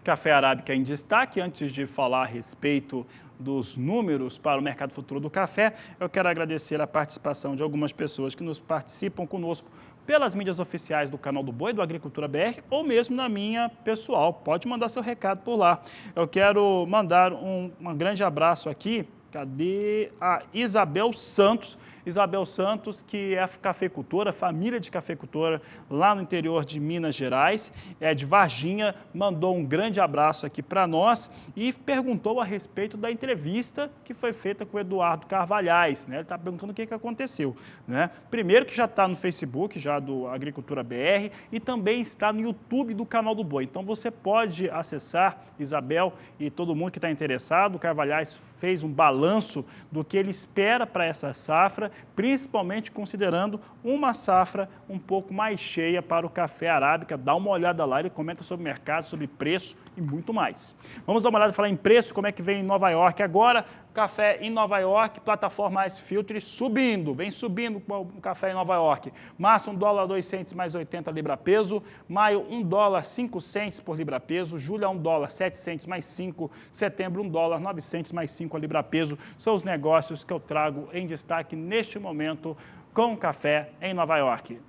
Café arábica em destaque. Antes de falar a respeito dos números para o mercado futuro do café, eu quero agradecer a participação de algumas pessoas que nos participam conosco pelas mídias oficiais do Canal do Boi, do Agricultura BR, ou mesmo na minha pessoal. Pode mandar seu recado por lá. Eu quero mandar um grande abraço aqui. Cadê a Isabel Santos? Isabel Santos, que é cafeicultora, família de cafeicultora lá no interior de Minas Gerais, é de Varginha, mandou um grande abraço aqui para nós e perguntou a respeito da entrevista que foi feita com o Eduardo Carvalhais, né? Ele está perguntando o que aconteceu, né? Primeiro que já está no Facebook, já do Agricultura BR, e também está no YouTube do Canal do Boi. Então você pode acessar, Isabel e todo mundo que está interessado. O Carvalhais fez um balanço do que ele espera para essa safra, principalmente considerando uma safra um pouco mais cheia para o café arábica. Dá uma olhada lá, ele comenta sobre mercado, sobre preço e muito mais. Vamos dar uma olhada e falar em preço, como é que vem em Nova York agora. Café em Nova York, plataforma Ice Filter subindo, vem subindo o café em Nova York. Março, $1,02 mais 80 libra-peso. Maio, $1,05 por libra-peso. Julho, $1,07 mais 5. Setembro, $1,09 mais 5 a libra-peso. São os negócios que eu trago em destaque neste momento com café em Nova York.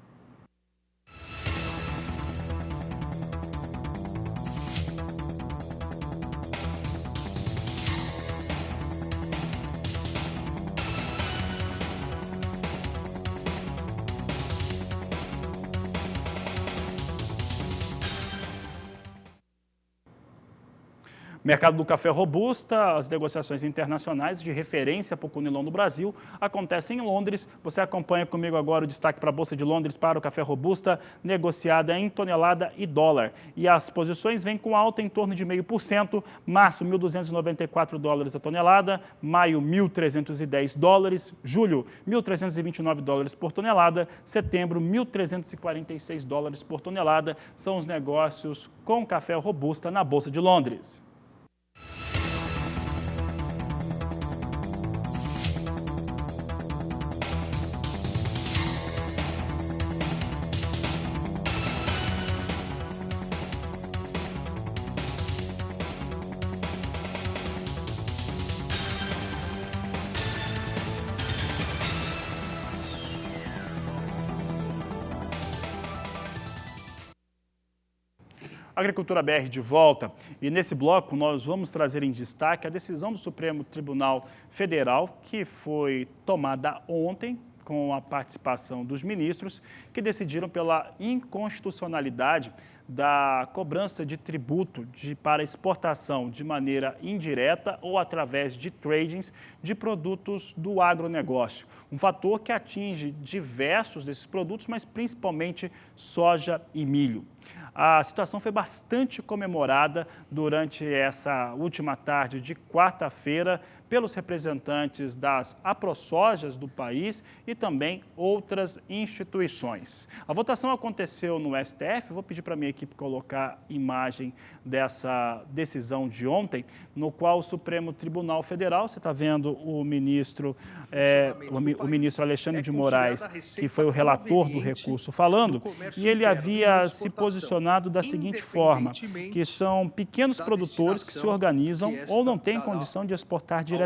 Mercado do café robusta, as negociações internacionais de referência para o Conilon no Brasil acontecem em Londres. Você acompanha comigo agora o destaque para a Bolsa de Londres para o café robusta, negociada em tonelada e dólar. E as posições vêm com alta em torno de 0,5%. Março, $1.294 a tonelada. Maio, $1.310. Julho, $1.329 por tonelada. Setembro, $1.346 por tonelada. São os negócios com café robusta na Bolsa de Londres. Agricultura BR de volta, e nesse bloco nós vamos trazer em destaque a decisão do Supremo Tribunal Federal, que foi tomada ontem com a participação dos ministros, que decidiram pela inconstitucionalidade da cobrança de tributo para exportação de maneira indireta ou através de tradings de produtos do agronegócio. Um fator que atinge diversos desses produtos, mas principalmente soja e milho. A situação foi bastante comemorada durante essa última tarde de quarta-feira pelos representantes das aprosojas do país e também outras instituições. A votação aconteceu no STF, vou pedir para a minha equipe colocar imagem dessa decisão de ontem, no qual o Supremo Tribunal Federal, você está vendo o ministro Alexandre de Moraes, que foi o relator do recurso, falando, e ele havia se posicionado da seguinte forma, que são pequenos produtores que se organizam ou não têm condição de exportar diretamente.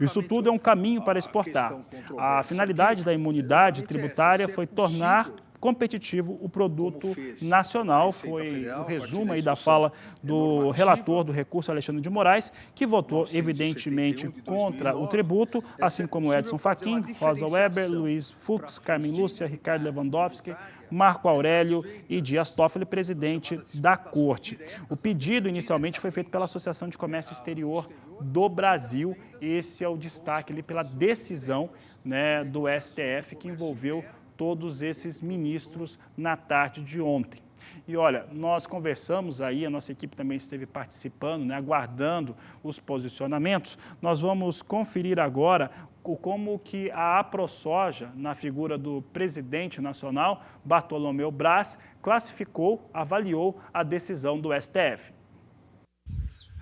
Isso tudo é um caminho para exportar. A finalidade da imunidade tributária foi tornar competitivo o produto nacional. Foi o resumo aí da fala do relator do recurso, Alexandre de Moraes, que votou evidentemente contra o tributo, assim como Edson Fachin, Rosa Weber, Luiz Fux, Carmen Lúcia, Ricardo Lewandowski, Marco Aurélio e Dias Toffoli, presidente da Corte. O pedido inicialmente foi feito pela Associação de Comércio Exterior do Brasil. Esse é o destaque ali pela decisão, né, do STF, que envolveu todos esses ministros na tarde de ontem. E olha, nós conversamos aí, a nossa equipe também esteve participando, né, aguardando os posicionamentos. Nós vamos conferir agora como que a AproSoja, na figura do presidente nacional, Bartolomeu Braz, classificou, avaliou a decisão do STF.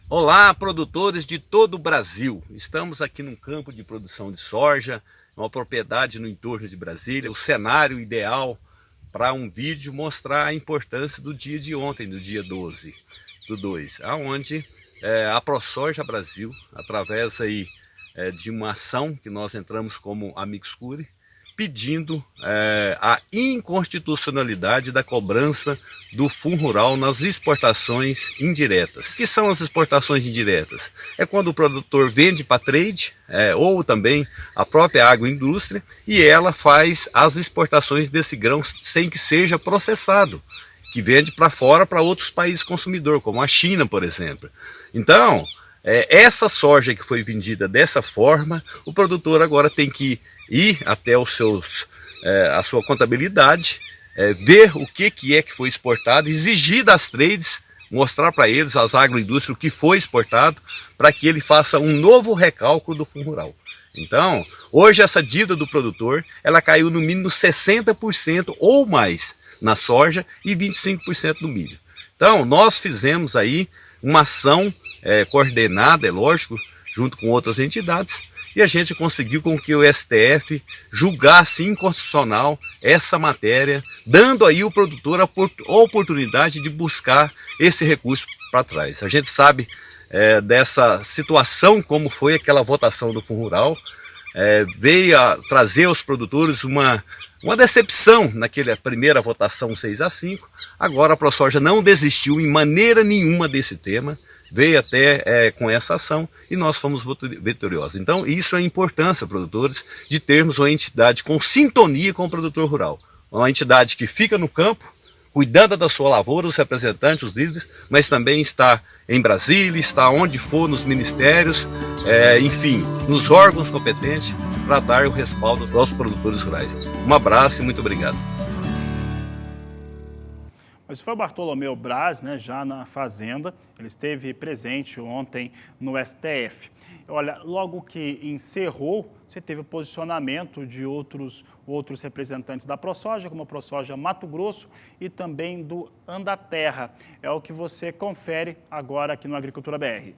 Olá, produtores de todo o Brasil. Estamos aqui num campo de produção de soja, uma propriedade no entorno de Brasília, o cenário ideal para um vídeo mostrar a importância do dia de ontem, do dia 12/2, onde a AproSoja Brasil, através aí, de uma ação que nós entramos como Amicus Curiae, pedindo a inconstitucionalidade da cobrança do Fundo Rural nas exportações indiretas. O que são as exportações indiretas? É quando o produtor vende para trade, ou também a própria agroindústria, e ela faz as exportações desse grão sem que seja processado, que vende para fora, para outros países consumidores, como a China, por exemplo. Então, essa soja que foi vendida dessa forma, o produtor agora tem que ir até a sua contabilidade, ver o que é que foi exportado, exigir das trades, mostrar para eles, as agroindústrias, o que foi exportado, para que ele faça um novo recálculo do Fundo Rural. Então, hoje essa dívida do produtor, ela caiu no mínimo 60% ou mais na soja e 25% no milho. Então, nós fizemos aí uma ação coordenada, é lógico, junto com outras entidades, e a gente conseguiu com que o STF julgasse inconstitucional essa matéria, dando aí ao produtor a oportunidade de buscar esse recurso para trás. A gente sabe dessa situação, como foi aquela votação do Fundo Rural, veio a trazer aos produtores uma decepção naquela primeira votação 6-5, agora a AproSoja não desistiu em maneira nenhuma desse tema, veio até com essa ação e nós fomos vitoriosos. Então isso é a importância, produtores, de termos uma entidade com sintonia com o produtor rural. Uma entidade que fica no campo, cuidando da sua lavoura, os representantes, os líderes, mas também está em Brasília, está onde for, nos ministérios, enfim, nos órgãos competentes, para dar o respaldo aos produtores rurais. Um abraço e muito obrigado. Mas foi o Bartolomeu Braz, né, já na Fazenda, ele esteve presente ontem no STF. Olha, logo que encerrou, você teve o posicionamento de outros representantes da AproSoja, como a AproSoja Mato Grosso e também do Andaterra. É o que você confere agora aqui no Agricultura BR.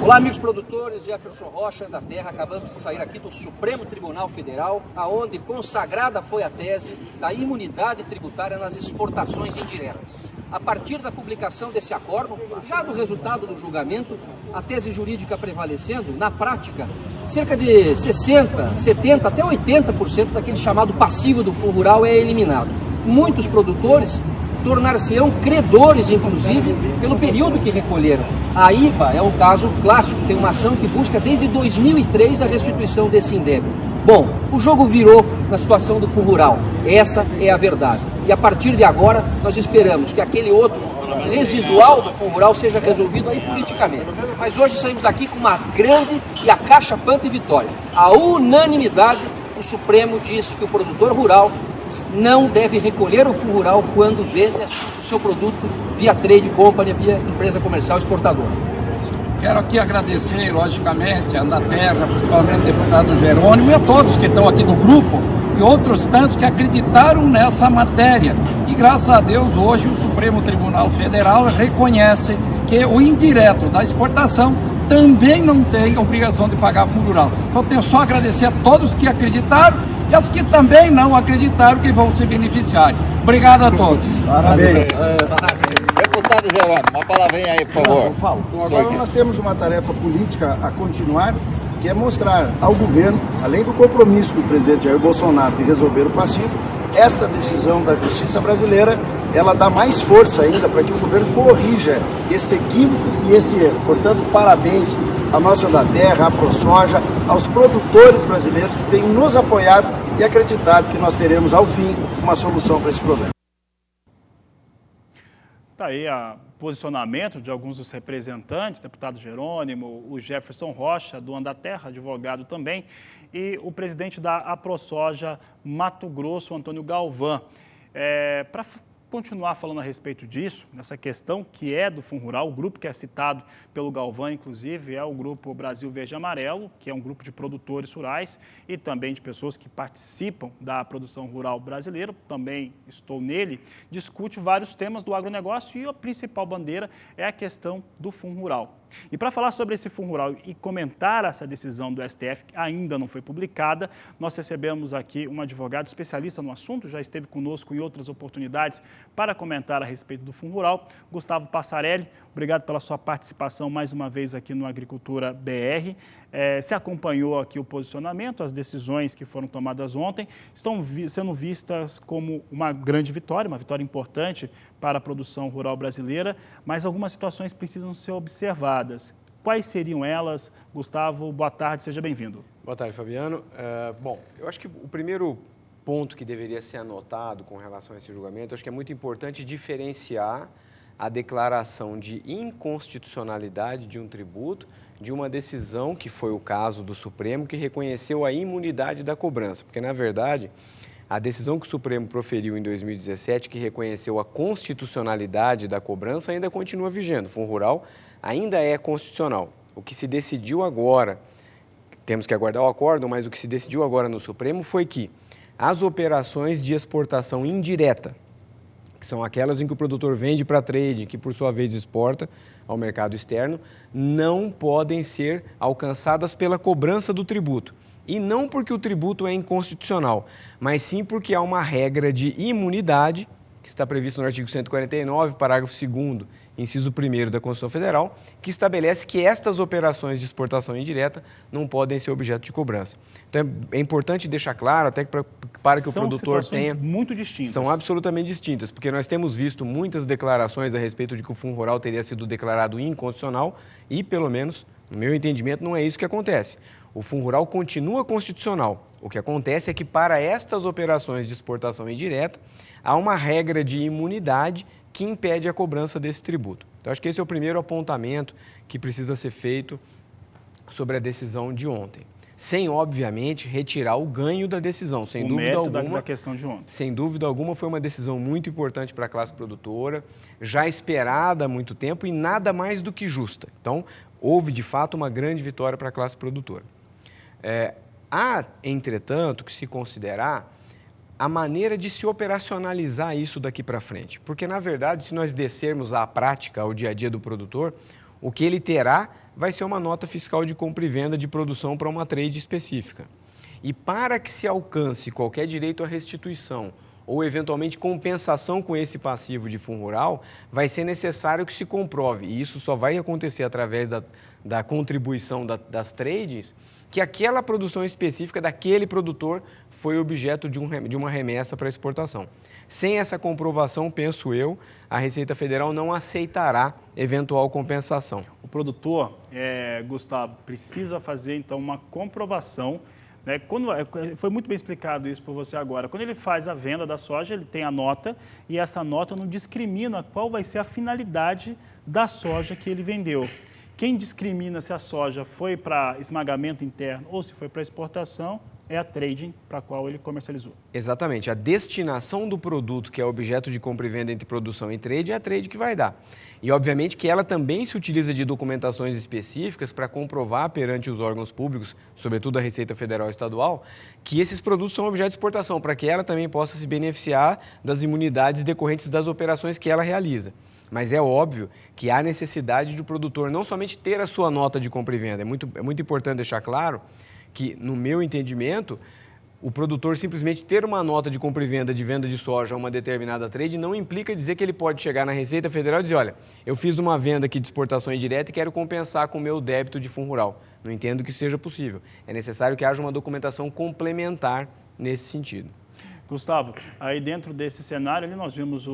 Olá, amigos produtores, Jefferson Rocha, Andaterra. Acabamos de sair aqui do Supremo Tribunal Federal, aonde consagrada foi a tese da imunidade tributária nas exportações indiretas. A partir da publicação desse acórdão, já do resultado do julgamento, a tese jurídica prevalecendo, na prática, cerca de 60%, 70%, até 80% daquele chamado passivo do Fundo Rural é eliminado. Muitos produtores tornar-se-ão credores, inclusive, pelo período que recolheram. A IBA é um caso clássico, tem uma ação que busca desde 2003 a restituição desse indébito. Bom, o jogo virou na situação do Fundo Rural, essa é a verdade. E a partir de agora, nós esperamos que aquele outro residual do Fundo Rural seja resolvido aí politicamente. Mas hoje saímos daqui com uma grande e acachapante vitória. A unanimidade, o Supremo diz que o produtor rural não deve recolher o Fundo Rural quando vende o seu produto via trade company, via empresa comercial exportadora. Quero aqui agradecer, logicamente, a Andaterra, principalmente o deputado Jerônimo e a todos que estão aqui no grupo e outros tantos que acreditaram nessa matéria. E graças a Deus, hoje o Supremo Tribunal Federal reconhece que o indireto da exportação também não tem obrigação de pagar Fundo Rural. Então tenho só a agradecer a todos que acreditaram e as que também não acreditaram que vão se beneficiar. Obrigado a todos. Parabéns. Deputado Jerônimo, uma palavrinha aí, por favor. Eu falo. Então, agora nós temos uma tarefa política a continuar, que é mostrar ao governo, além do compromisso do presidente Jair Bolsonaro de resolver o passivo, esta decisão da justiça brasileira, ela dá mais força ainda para que o governo corrija este equívoco e este erro. Portanto, parabéns à nossa Andaterra, à AproSoja, aos produtores brasileiros que têm nos apoiado e acreditado que nós teremos, ao fim, uma solução para esse problema. Está aí o posicionamento de alguns dos representantes, deputado Jerônimo, o Jefferson Rocha, do Andaterra, advogado também, e o presidente da AproSoja Mato Grosso, Antônio Galvão. Para continuar falando a respeito disso, nessa questão que é do Fundo Rural. O grupo que é citado pelo Galvão, inclusive, é o Grupo Brasil Verde e Amarelo, que é um grupo de produtores rurais e também de pessoas que participam da produção rural brasileira. Também estou nele, discute vários temas do agronegócio e a principal bandeira é a questão do Fundo Rural. E para falar sobre esse Fundo Rural e comentar essa decisão do STF, que ainda não foi publicada, nós recebemos aqui um advogado especialista no assunto, já esteve conosco em outras oportunidades para comentar a respeito do Fundo Rural, Gustavo Passarelli. Obrigado pela sua participação mais uma vez aqui no Agricultura BR. Se acompanhou aqui o posicionamento, as decisões que foram tomadas ontem estão sendo vistas como uma grande vitória, uma vitória importante para a produção rural brasileira, mas algumas situações precisam ser observadas. Quais seriam elas? Gustavo, boa tarde, seja bem-vindo. Boa tarde, Fabiano. Bom, eu acho que o primeiro ponto que deveria ser anotado com relação a esse julgamento, eu acho que é muito importante diferenciar a declaração de inconstitucionalidade de um tributo de uma decisão, que foi o caso do Supremo, que reconheceu a imunidade da cobrança. Porque, na verdade, a decisão que o Supremo proferiu em 2017, que reconheceu a constitucionalidade da cobrança, ainda continua vigente. O Fundo Rural ainda é constitucional. O que se decidiu agora, temos que aguardar o acórdão, mas o que se decidiu agora no Supremo foi que as operações de exportação indireta, que são aquelas em que o produtor vende para trade, que por sua vez exporta ao mercado externo, não podem ser alcançadas pela cobrança do tributo. E não porque o tributo é inconstitucional, mas sim porque há uma regra de imunidade, que está prevista no artigo 149, parágrafo 2º, inciso 1º da Constituição Federal, que estabelece que estas operações de exportação indireta não podem ser objeto de cobrança. Então é importante deixar claro, até para que o produtor tenha... São muito distintas. São absolutamente distintas, porque nós temos visto muitas declarações a respeito de que o Fundo Rural teria sido declarado inconstitucional e, pelo menos, no meu entendimento, não é isso que acontece. O Fundo Rural continua constitucional. O que acontece é que, para estas operações de exportação indireta, há uma regra de imunidade que impede a cobrança desse tributo. Então, acho que esse é o primeiro apontamento que precisa ser feito sobre a decisão de ontem. Sem, obviamente, retirar o ganho da decisão, sem dúvida alguma. Da questão de ontem. Sem dúvida alguma, foi uma decisão muito importante para a classe produtora, já esperada há muito tempo e nada mais do que justa. Então, houve, de fato, uma grande vitória para a classe produtora. Há, entretanto, que se considerar a maneira de se operacionalizar isso daqui para frente. Porque, na verdade, se nós descermos à prática, ao dia a dia do produtor, o que ele terá vai ser uma nota fiscal de compra e venda de produção para uma trade específica. E para que se alcance qualquer direito à restituição ou, eventualmente, compensação com esse passivo de Fundo Rural, vai ser necessário que se comprove, e isso só vai acontecer através da contribuição das trades, que aquela produção específica daquele produtor foi objeto de uma remessa para exportação. Sem essa comprovação, penso eu, a Receita Federal não aceitará eventual compensação. O produtor, Gustavo, precisa fazer, então, uma comprovação, né? Foi muito bem explicado isso por você agora. Quando ele faz a venda da soja, ele tem a nota e essa nota não discrimina qual vai ser a finalidade da soja que ele vendeu. Quem discrimina se a soja foi para esmagamento interno ou se foi para exportação é a trading para a qual ele comercializou. Exatamente. A destinação do produto, que é objeto de compra e venda entre produção e trade, é a trade que vai dar. E, obviamente, que ela também se utiliza de documentações específicas para comprovar perante os órgãos públicos, sobretudo a Receita Federal e Estadual, que esses produtos são objeto de exportação, para que ela também possa se beneficiar das imunidades decorrentes das operações que ela realiza. Mas é óbvio que há necessidade de o produtor não somente ter a sua nota de compra e venda. É muito importante deixar claro que, no meu entendimento, o produtor simplesmente ter uma nota de compra e venda de soja a uma determinada trade não implica dizer que ele pode chegar na Receita Federal e dizer, olha, eu fiz uma venda aqui de exportação indireta e quero compensar com o meu débito de Fundo Rural. Não entendo que isso seja possível. É necessário que haja uma documentação complementar nesse sentido. Gustavo, aí dentro desse cenário, ali nós vimos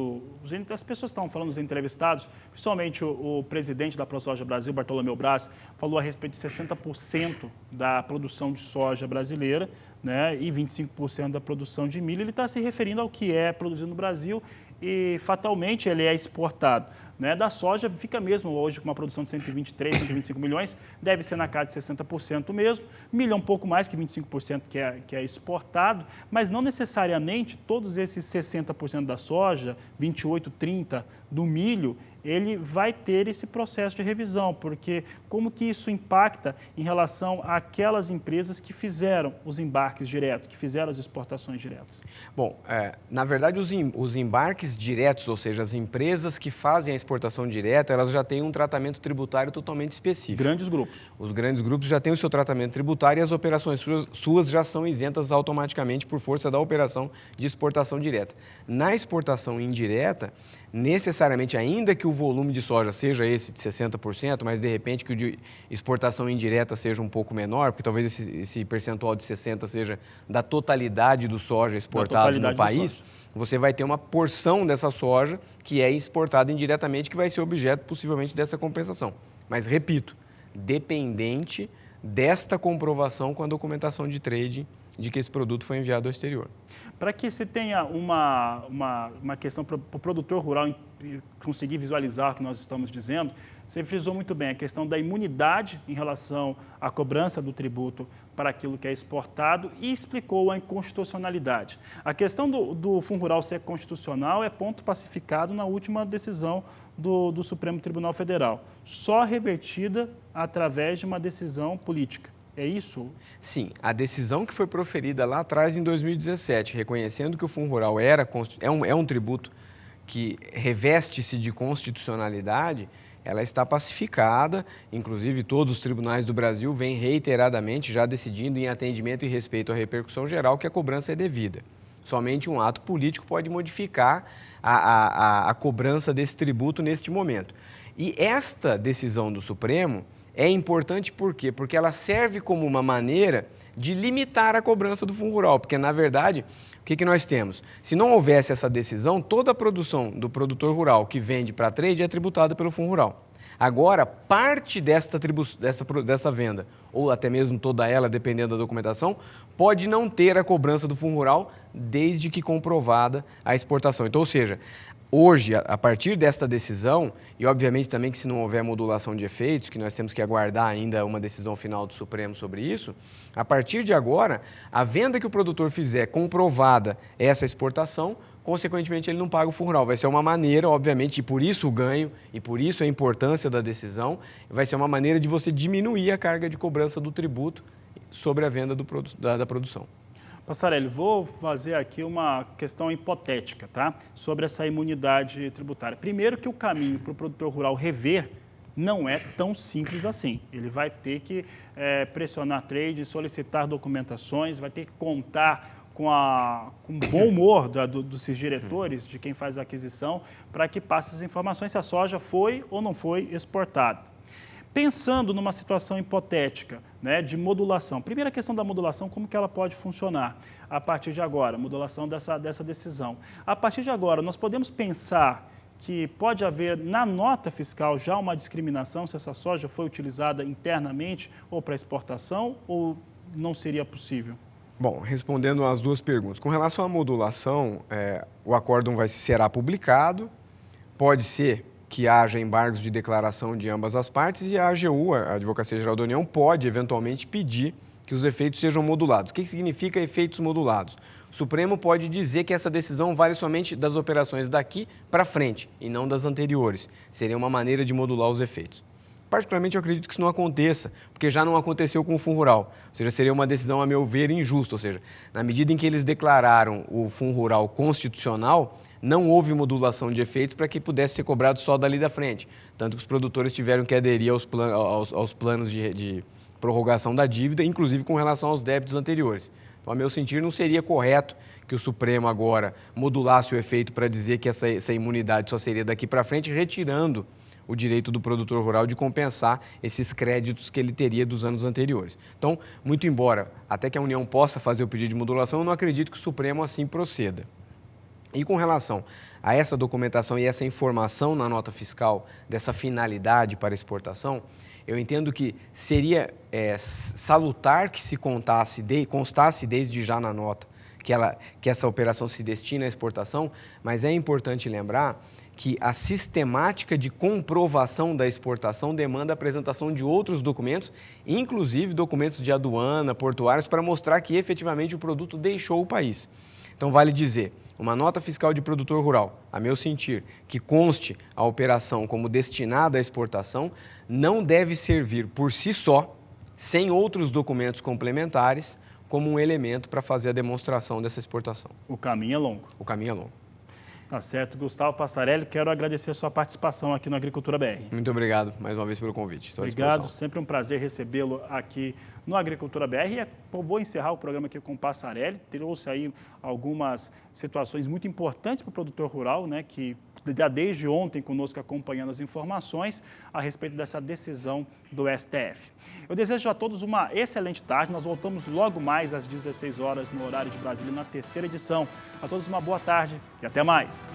as pessoas que estavam falando, os entrevistados, principalmente o presidente da ProSoja Brasil, Bartolomeu Braz, falou a respeito de 60% da produção de soja brasileira, né, e 25% da produção de milho. Ele está se referindo ao que é produzido no Brasil e, fatalmente, ele é exportado. né? Da soja fica mesmo hoje com uma produção de 123, 125 milhões, deve ser na casa de 60% mesmo, milho um pouco mais que 25% que é exportado, mas não necessariamente todos esses 60% da soja, 28, 30% do milho, ele vai ter esse processo de revisão, porque como que isso impacta em relação àquelas empresas que fizeram os embarques diretos, que fizeram as exportações diretas? Bom, na verdade os embarques diretos, ou seja, as empresas que fazem a exportação direta, elas já têm um tratamento tributário totalmente específico. Grandes grupos. Os grandes grupos já têm o seu tratamento tributário e as operações suas já são isentas automaticamente por força da operação de exportação direta. Na exportação indireta, necessariamente, ainda que o volume de soja seja esse de 60%, mas de repente que o de exportação indireta seja um pouco menor, porque talvez esse percentual de 60% seja da totalidade do soja exportado no país, você vai ter uma porção dessa soja que é exportada indiretamente, que vai ser objeto possivelmente dessa compensação. Mas, repito, dependente desta comprovação com a documentação de trade de que esse produto foi enviado ao exterior. Para que se tenha uma questão para o produtor rural conseguir visualizar o que nós estamos dizendo, você frisou muito bem a questão da imunidade em relação à cobrança do tributo para aquilo que é exportado e explicou a inconstitucionalidade. A questão do Fundo Rural ser constitucional é ponto pacificado na última decisão do Supremo Tribunal Federal, só revertida através de uma decisão política. É isso? Sim, a decisão que foi proferida lá atrás, em 2017, reconhecendo que o Fundo Rural é um tributo que reveste-se de constitucionalidade, ela está pacificada, inclusive todos os tribunais do Brasil vêm reiteradamente já decidindo em atendimento e respeito à repercussão geral que a cobrança é devida. Somente um ato político pode modificar a cobrança desse tributo neste momento. E esta decisão do Supremo é importante por quê? Porque ela serve como uma maneira de limitar a cobrança do Fundo Rural, porque, na verdade, o que nós temos? Se não houvesse essa decisão, toda a produção do produtor rural que vende para trade é tributada pelo Fundo Rural. Agora, parte dessa venda, ou até mesmo toda ela, dependendo da documentação, pode não ter a cobrança do Fundo Rural desde que comprovada a exportação. Então, ou seja, hoje, a partir desta decisão, e obviamente também que se não houver modulação de efeitos, que nós temos que aguardar ainda uma decisão final do Supremo sobre isso, a partir de agora, a venda que o produtor fizer comprovada essa exportação, consequentemente ele não paga o Fundo Rural. Vai ser uma maneira, obviamente, e por isso o ganho, e por isso a importância da decisão, vai ser uma maneira de você diminuir a carga de cobrança do tributo sobre a venda da produção. Passarelli, vou fazer aqui uma questão hipotética, tá? Sobre essa imunidade tributária. Primeiro que o caminho para o produtor rural rever não é tão simples assim. Ele vai ter que pressionar trade, solicitar documentações, vai ter que contar com o bom humor dos diretores, de quem faz a aquisição, para que passe as informações se a soja foi ou não foi exportada. Pensando numa situação hipotética, né, de modulação, primeira questão da modulação, como que ela pode funcionar a partir de agora, modulação dessa decisão. A partir de agora, nós podemos pensar que pode haver na nota fiscal já uma discriminação se essa soja foi utilizada internamente ou para exportação, ou não seria possível? Bom, respondendo às duas perguntas. Com relação à modulação, o acórdão será publicado, pode ser que haja embargos de declaração de ambas as partes e a AGU, a Advocacia Geral da União, pode eventualmente pedir que os efeitos sejam modulados. O que significa efeitos modulados? O Supremo pode dizer que essa decisão vale somente das operações daqui para frente e não das anteriores. Seria uma maneira de modular os efeitos. Particularmente, eu acredito que isso não aconteça, porque já não aconteceu com o Fundo Rural. Ou seja, seria uma decisão, a meu ver, injusta. Ou seja, na medida em que eles declararam o Fundo Rural constitucional, não houve modulação de efeitos para que pudesse ser cobrado só dali da frente. Tanto que os produtores tiveram que aderir aos planos de prorrogação da dívida, inclusive com relação aos débitos anteriores. Então, a meu sentir, não seria correto que o Supremo agora modulasse o efeito para dizer que essa imunidade só seria daqui para frente, retirando o direito do produtor rural de compensar esses créditos que ele teria dos anos anteriores. Então, muito embora até que a União possa fazer o pedido de modulação, eu não acredito que o Supremo assim proceda. E com relação a essa documentação e essa informação na nota fiscal dessa finalidade para exportação, eu entendo que seria salutar que se constasse desde já na nota que essa operação se destina à exportação, mas é importante lembrar que a sistemática de comprovação da exportação demanda a apresentação de outros documentos, inclusive documentos de aduana, portuários, para mostrar que efetivamente o produto deixou o país. Então, vale dizer, uma nota fiscal de produtor rural, a meu sentir, que conste a operação como destinada à exportação, não deve servir por si só, sem outros documentos complementares, como um elemento para fazer a demonstração dessa exportação. O caminho é longo. O caminho é longo. Tá certo. Gustavo Passarelli, quero agradecer a sua participação aqui no Agricultura BR. Muito obrigado mais uma vez pelo convite. Estou à Obrigado, disposição. sempre um prazer recebê-lo aqui no Agricultura BR. E vou encerrar o programa aqui com o Passarelli, trouxe aí algumas situações muito importantes para o produtor rural, né, que desde ontem conosco acompanhando as informações a respeito dessa decisão do STF. Eu desejo a todos uma excelente tarde, nós voltamos logo mais às 16 horas no horário de Brasília na terceira edição. A todos uma boa tarde e até mais.